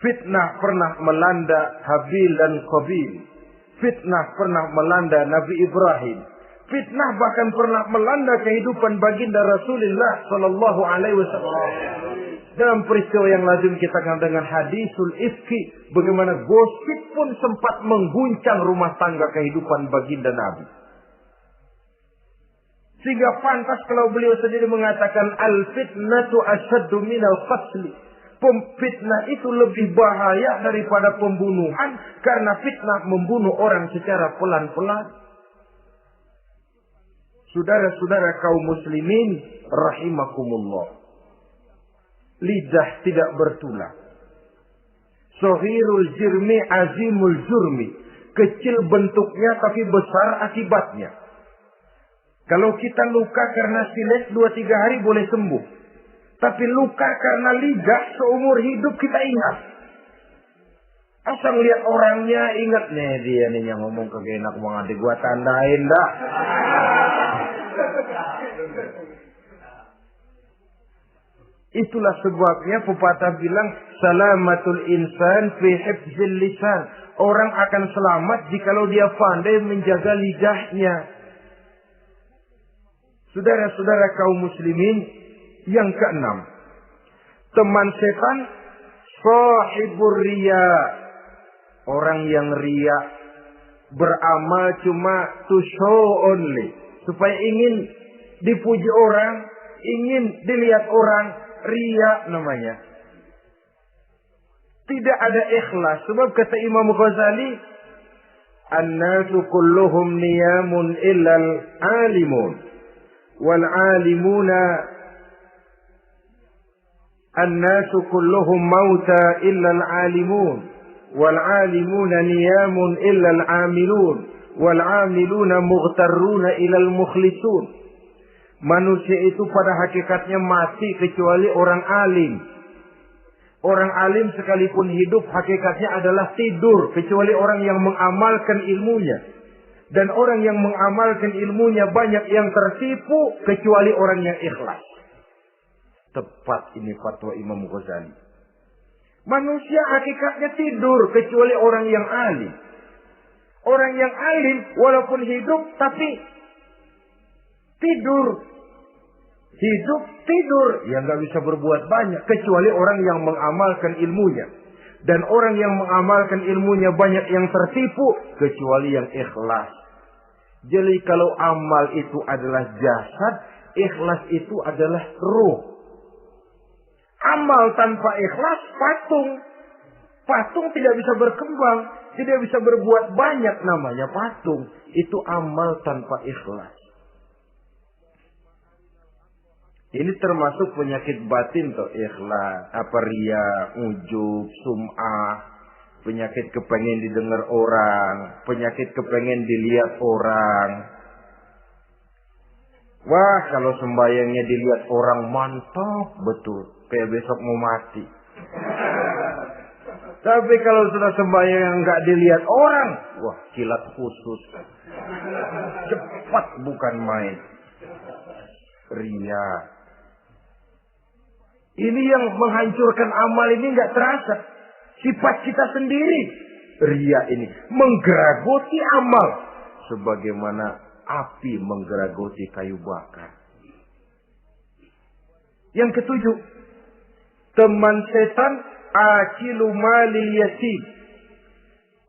Fitnah pernah melanda Habil dan Qabil. Fitnah pernah melanda Nabi Ibrahim. Fitnah bahkan pernah melanda kehidupan baginda Rasulullah sallallahu alaihi wasallam. Dalam peristiwa yang lazim kita kenal dengan hadisul ifki, bagaimana gosip pun sempat mengguncang rumah tangga kehidupan baginda Nabi. Sehingga pantas kalau beliau sendiri mengatakan al-fitnatu asyaddu minal qatli. Fitnah itu lebih bahaya daripada pembunuhan karena fitnah membunuh orang secara pelan-pelan. Saudara-saudara kaum muslimin rahimakumullah. Lidah tidak bertulang. Sohirul jirmi azimul jurmi. Kecil bentuknya tapi besar akibatnya. Kalau kita luka karena silet 2-3 hari boleh sembuh. Tapi luka karena lidah seumur hidup kita ingat. Asal lihat orangnya ingat nih dia nih yang ngomong kagak enak banget gua tandain dah. Itulah sebabnya pepatah bilang salamatul insan fi hifzil lisan. Orang akan selamat jikalau dia pandai menjaga lidahnya. Saudara-saudara kaum muslimin, yang keenam, teman setan sahibur riya. Orang yang riya, beramal cuma to show only, supaya ingin dipuji orang, ingin dilihat orang, riya namanya. Tidak ada ikhlas. Sebab kata Imam Ghazali, an-nasu kulluhum niyamun illal alimun. Wal alimuna an-nasu kulluhum mauta illal alimun. Wal alimuna niyamun illal amilun. Wal amiluna mughtarruna illal mukhlisun. Manusia itu pada hakikatnya mati kecuali orang alim. Orang alim sekalipun hidup hakikatnya adalah tidur kecuali orang yang mengamalkan ilmunya. Dan orang yang mengamalkan ilmunya banyak yang tertipu kecuali orang yang ikhlas. Tepat ini fatwa Imam Ghazali. Manusia hakikatnya tidur kecuali orang yang alim. Orang yang alim walaupun hidup tapi tidur. Hidup tidur, ya nggak bisa berbuat banyak kecuali orang yang mengamalkan ilmunya. Dan orang yang mengamalkan ilmunya banyak yang tertipu kecuali yang ikhlas. Jadi kalau amal itu adalah jasad, ikhlas itu adalah ruh. Amal tanpa ikhlas patung. Patung tidak bisa berkembang, tidak bisa berbuat banyak, namanya patung. Itu amal tanpa ikhlas. Ini termasuk penyakit batin toh, ikhlas, riya, ujub, sum'ah, penyakit kepengen didengar orang, penyakit kepengen dilihat orang. Wah, kalau sembayangnya dilihat orang mantap betul, kayak besok mau mati. Tapi kalau sudah sembahyang yang nggak dilihat orang, wah kilat khusus, cepat bukan main. Riya. Ini yang menghancurkan amal ini nggak terasa. Sifat kita sendiri. Riya ini menggeragoti amal. Sebagaimana api menggeragoti kayu bakar. Yang ketujuh. Teman setan akilu malil yatim.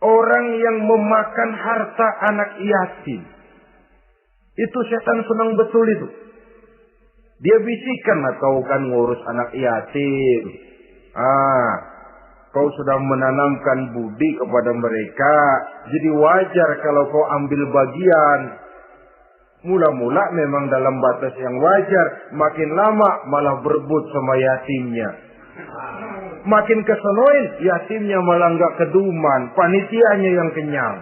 Orang yang memakan harta anak yatim. Itu setan senang betul itu. Dia bisikan, kau kan ngurus anak yatim. Kau sudah menanamkan budi kepada mereka. Jadi wajar kalau kau ambil bagian. Mula-mula memang dalam batas yang wajar. Makin lama malah berebut sama yatimnya. Makin kesonoin, yatimnya malah nggak keduman, panitianya yang kenyang.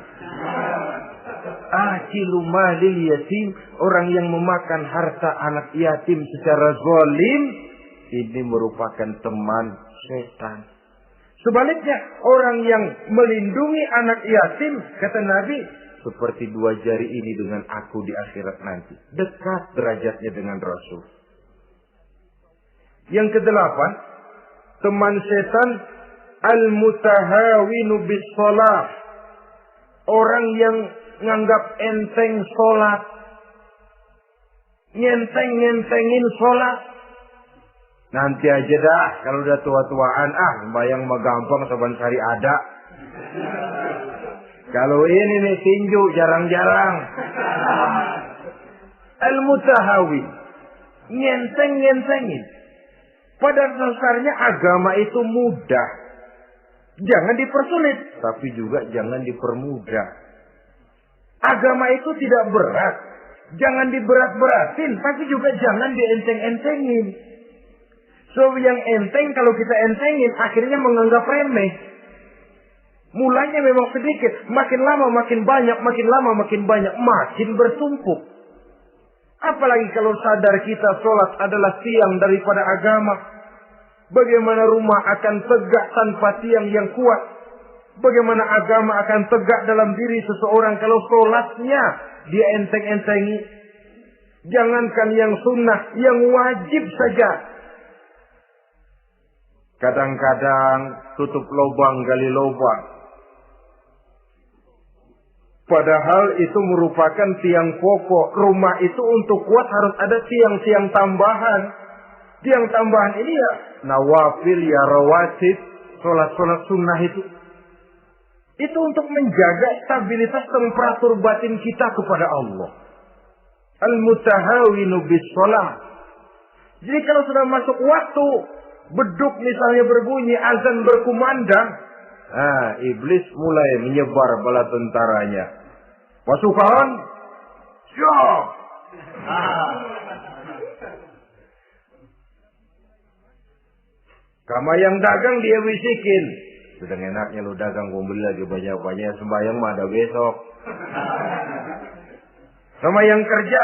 Akilu malil yatim, orang yang memakan harta anak yatim secara zalim, ini merupakan teman setan. Sebaliknya, orang yang melindungi anak yatim, kata Nabi, seperti dua jari ini dengan aku di akhirat nanti. Dekat derajatnya dengan Rasul. Yang kedelapan, teman setan al-mutahawinu bis shalah. Orang yang nganggap enteng sholat. Ngenteng-ngentengin sholat. Nanti aja dah, kalau udah tua-tuaan, sembayang mah gampang, saban sehari ada. Kalau ini nih tinju, jarang-jarang. Al-mutahawi. Ngenteng-ngentengin. Pada dasarnya agama itu mudah. Jangan dipersulit, tapi juga jangan dipermudah. Agama itu tidak berat. Jangan diberat-beratin, tapi juga jangan dienteng-entengin. So yang enteng kalau kita entengin, akhirnya menganggap remeh. Mulanya memang sedikit, makin lama makin banyak, makin lama makin banyak, makin bertumpuk. Apalagi kalau sadar kita sholat adalah tiang daripada agama. Bagaimana rumah akan tegak tanpa tiang yang kuat? Bagaimana agama akan tegak dalam diri seseorang kalau sholatnya dia enteng-entengi? Jangankan yang sunnah, yang wajib saja. Kadang-kadang tutup lubang gali lubang. Padahal itu merupakan tiang pokok. Rumah itu untuk kuat harus ada tiang-tiang tambahan. Tiang tambahan ini ya nawafil, ya rawatib, sholat-sholat sunnah itu. Itu untuk menjaga stabilitas temperatur batin kita kepada Allah. Al-mutahawinu bis sholat. Jadi kalau sudah masuk waktu, beduk misalnya berbunyi, azan berkumandang, iblis mulai menyebar bala tentaranya. Pasukan, siap. Kama yang dagang dia bisikin. Sudah enaknya lu dagang, gua beli lagi banyak-banyak, sembahyang mah ada besok. Sama yang kerja,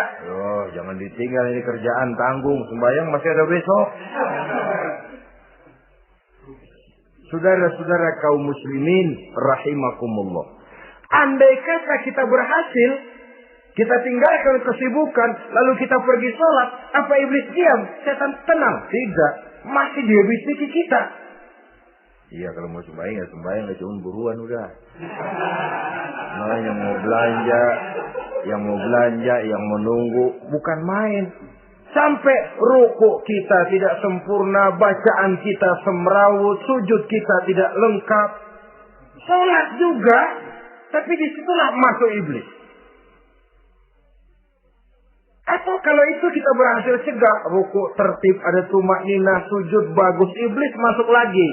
jangan ditinggal ini kerjaan, tanggung, sembahyang masih ada besok. Saudara-saudara kaum muslimin rahimakumullah. Andai kata kita berhasil, kita tinggalkan kesibukan, lalu kita pergi sholat, apa iblis diam? Setan tenang? Tidak. Masih dia bisiki kita. Iya, kalau mau sembahyang ya sembahyang, gak cuma buruan udah. Nah, yang mau belanja, yang menunggu, bukan main. Sampai ruku kita tidak sempurna, bacaan kita semrawut, sujud kita tidak lengkap. Sholat juga, tapi disitulah masuk iblis. Atau kalau itu kita berhasil cegah, ruku tertib, ada tumakninah, sujud bagus, iblis masuk lagi.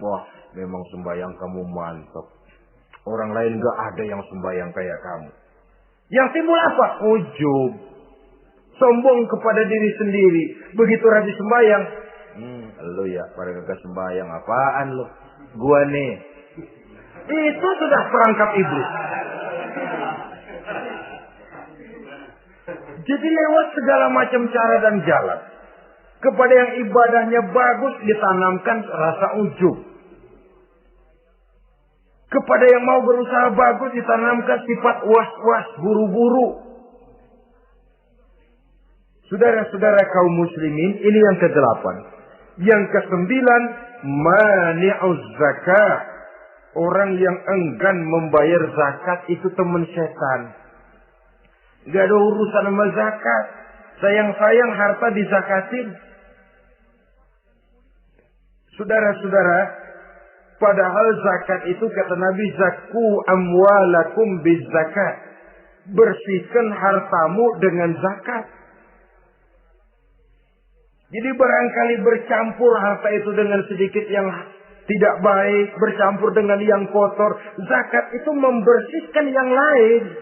Wah, memang sembahyang kamu mantap. Orang lain gak ada yang sembahyang kayak kamu. Yang timbul apa? Ujub. Sombong kepada diri sendiri. Begitu rajin sembahyang. Lu ya, pada gak sembahyang. Apaan lu? Gua nih. Itu sudah perangkap iblis. Jadi lewat segala macam cara dan jalan. Kepada yang ibadahnya bagus ditanamkan rasa ujub. Kepada yang mau berusaha bagus ditanamkan sifat was-was, buru-buru. Saudara-saudara kaum muslimin, ini yang ke-8. Yang ke-9, mani'uz zakat. Orang yang enggan membayar zakat itu teman setan. Gak ada urusan sama zakat. Sayang-sayang harta dizakatin. Saudara-saudara, padahal zakat itu kata Nabi, zakku amwalakum biz zakat. Bersihkan hartamu dengan zakat. Jadi barangkali bercampur harta itu dengan sedikit yang tidak baik, bercampur dengan yang kotor. Zakat itu membersihkan yang lain.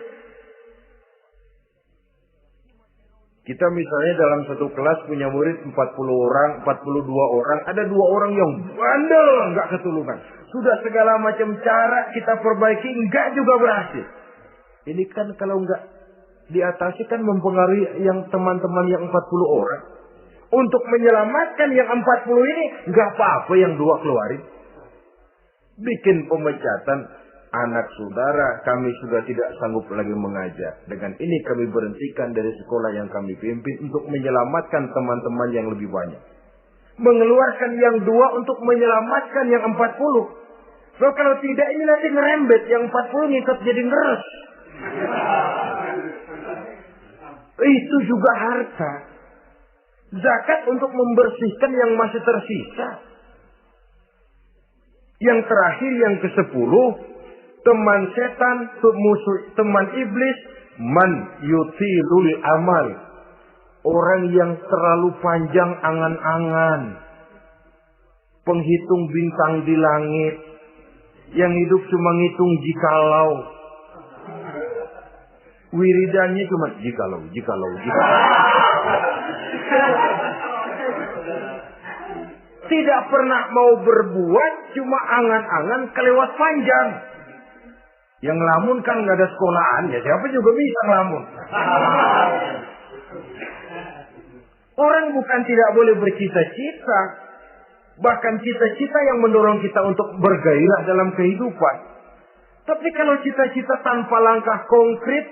Kita misalnya dalam satu kelas punya murid 40 orang, 42 orang, ada 2 orang yang bandel, nggak ketulungan. Sudah segala macam cara kita perbaiki, nggak juga berhasil. Ini kan kalau nggak diatasi kan mempengaruhi yang teman-teman yang 40 orang. Untuk menyelamatkan yang 40 ini, nggak apa-apa yang 2 keluarin. Bikin pemecatan. Anak saudara, kami sudah tidak sanggup lagi mengajar. Dengan ini kami berhentikan dari sekolah yang kami pimpin untuk menyelamatkan teman-teman yang lebih banyak. Mengeluarkan yang 2 untuk menyelamatkan yang 40. So, kalau tidak ini nanti ngerembet, yang 40 ngikut jadi ngeres. Itu juga harta. Zakat untuk membersihkan yang masih tersisa. Yang terakhir, yang ke-10, teman setan, musuh, teman iblis, man yutilul amal. Orang yang terlalu panjang angan-angan. Penghitung bintang di langit. Yang hidup cuma ngitung jikalau. Wiridannya cuma jikalau. Tidak pernah mau berbuat, cuma angan-angan kelewat panjang. Yang ngelamun kan nggak ada sekolahan, ya siapa juga bisa ngelamun. Orang bukan tidak boleh bercita-cita. Bahkan cita-cita yang mendorong kita untuk bergairah dalam kehidupan. Tapi kalau cita-cita tanpa langkah konkret,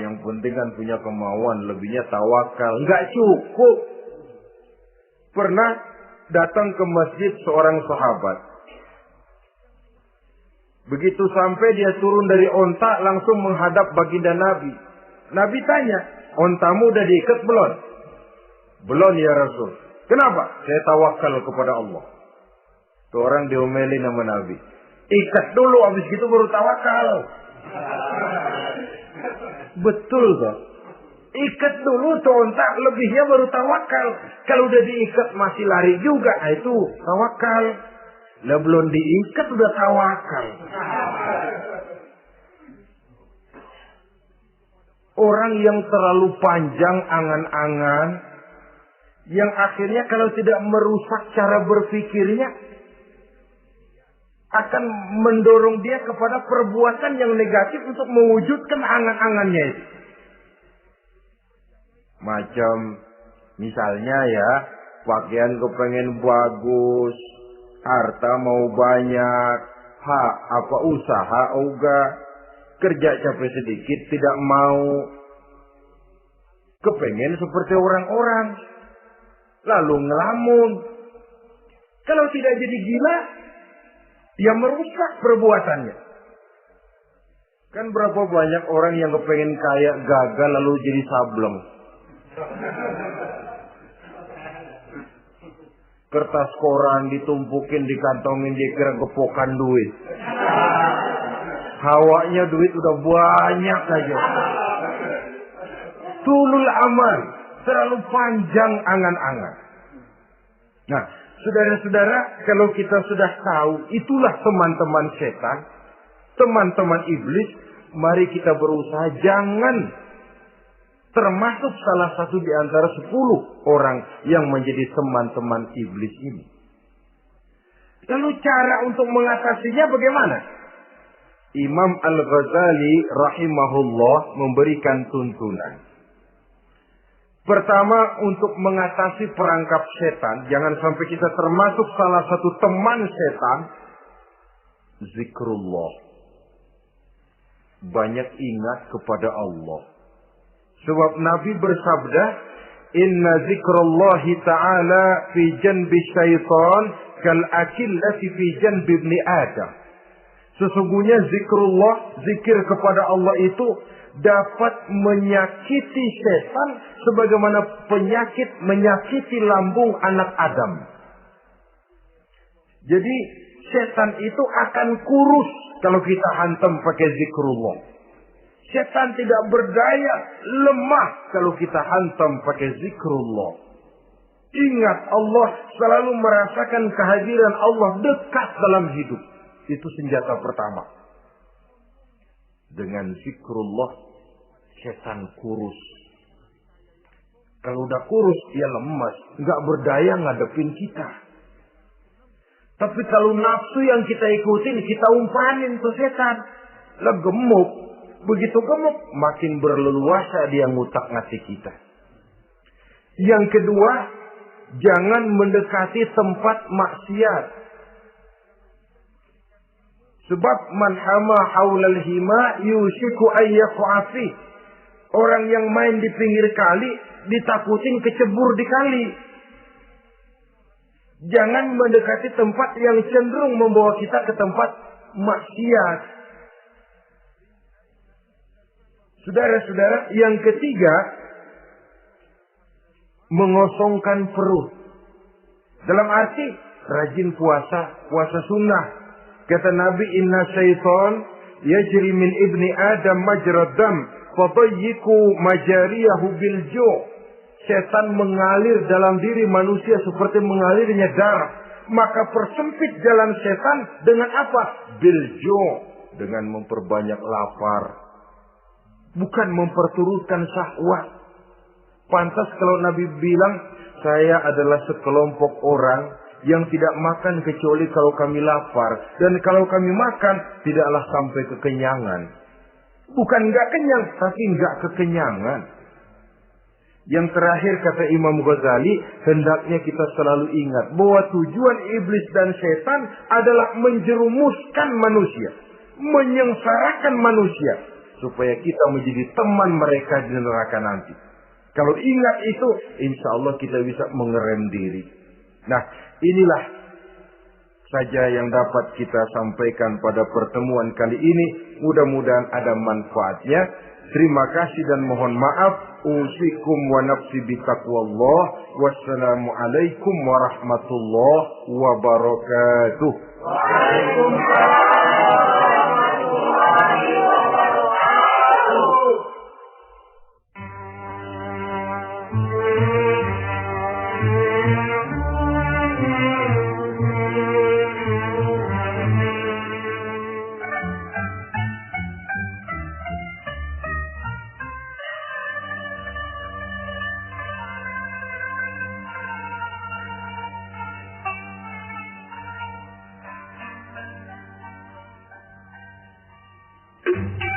yang penting kan punya kemauan, lebihnya tawakal. Nggak cukup. Pernah datang ke masjid seorang sahabat. Begitu sampai dia turun dari onta langsung menghadap baginda Nabi. Nabi tanya, ontamu udah diikat belum? Belum ya Rasul. Kenapa? Saya tawakal kepada Allah. Tuh orang diomelin sama Nabi. Ikat dulu, habis gitu baru tawakal. Betul toh. Ikat dulu tuh onta, lebihnya baru tawakal. Kalau udah diikat masih lari juga, itu tawakal. Lah belum diikat udah tawakal. Orang yang terlalu panjang angan-angan, yang akhirnya kalau tidak merusak cara berpikirnya, akan mendorong dia kepada perbuatan yang negatif untuk mewujudkan angan-angannya itu. Macam misalnya ya, pakaian kepengen bagus, harta mau banyak, usaha ogah, kerja capek sedikit tidak mau, kepengen seperti orang-orang, lalu ngelamun. Kalau tidak jadi gila, dia merusak perbuatannya. Kan berapa banyak orang yang kepengen kaya gagal lalu jadi sableng. Kertas koran ditumpukin, dikantongin, dia kira gepokan duit. Hawanya duit udah banyak aja. Tulul amal, terlalu panjang angan-angan. Nah, saudara-saudara, kalau kita sudah tahu itulah teman-teman setan, teman-teman iblis, mari kita berusaha jangan termasuk salah satu di antara 10 orang yang menjadi teman-teman iblis ini. Lalu cara untuk mengatasinya bagaimana? Imam Al-Ghazali rahimahullah memberikan tuntunan. Pertama, untuk mengatasi perangkap setan, jangan sampai kita termasuk salah satu teman setan, zikrullah. Banyak ingat kepada Allah. Sebab Nabi bersabda, inna zikrullahi ta'ala fi janbi syaitan kal akillati fi janbi ibni Adam. Sesungguhnya zikrullah, zikir kepada Allah itu dapat menyakiti setan sebagaimana penyakit menyakiti lambung anak Adam. Jadi setan itu akan kurus kalau kita hantam pakai zikrullah. Setan tidak berdaya, lemah kalau kita hantam pakai zikrullah. Ingat, Allah selalu merasakan kehadiran Allah dekat dalam hidup. Itu senjata pertama. Dengan zikrullah, setan kurus. Kalau udah kurus, dia lemas. Nggak berdaya ngadepin kita. Tapi kalau nafsu yang kita ikutin, kita umpanin tuh setan. Lah gemuk. Begitu gemuk, makin berleluasa dia ngutak-ngatik kita. Yang kedua, jangan mendekati tempat maksiat. Sebab man hama haulal hima yusiku ayyaquafi. Orang yang main di pinggir kali ditakutin kecebur di kali. Jangan mendekati tempat yang cenderung membawa kita ke tempat maksiat. Saudara-saudara, yang ketiga, mengosongkan perut. Dalam arti rajin puasa sunnah. Kata Nabi, inna syaitan yajri min ibni Adam majrad dam fatayyiku majariyahu bil ju'. Setan mengalir dalam diri manusia seperti mengalirnya darah. Maka persempit jalan setan dengan apa? Bil ju', dengan memperbanyak lapar. Bukan memperturutkan syahwat. Pantas kalau Nabi bilang, saya adalah sekelompok orang yang tidak makan kecuali kalau kami lapar. Dan kalau kami makan, tidaklah sampai kekenyangan. Bukan nggak kenyang, tapi nggak kekenyangan. Yang terakhir kata Imam Ghazali, hendaknya kita selalu ingat bahwa tujuan iblis dan setan adalah menjerumuskan manusia. Menyengsarakan manusia. Supaya kita menjadi teman mereka di neraka nanti. Kalau ingat itu, insya Allah kita bisa mengerem diri. Nah, inilah saja yang dapat kita sampaikan pada pertemuan kali ini. Mudah-mudahan ada manfaatnya. Terima kasih dan mohon maaf. Usikum wa nafsi bitaqwallah. Wassalamualaikum warahmatullahi wabarakatuh. Waalaikumsalam. Thank you.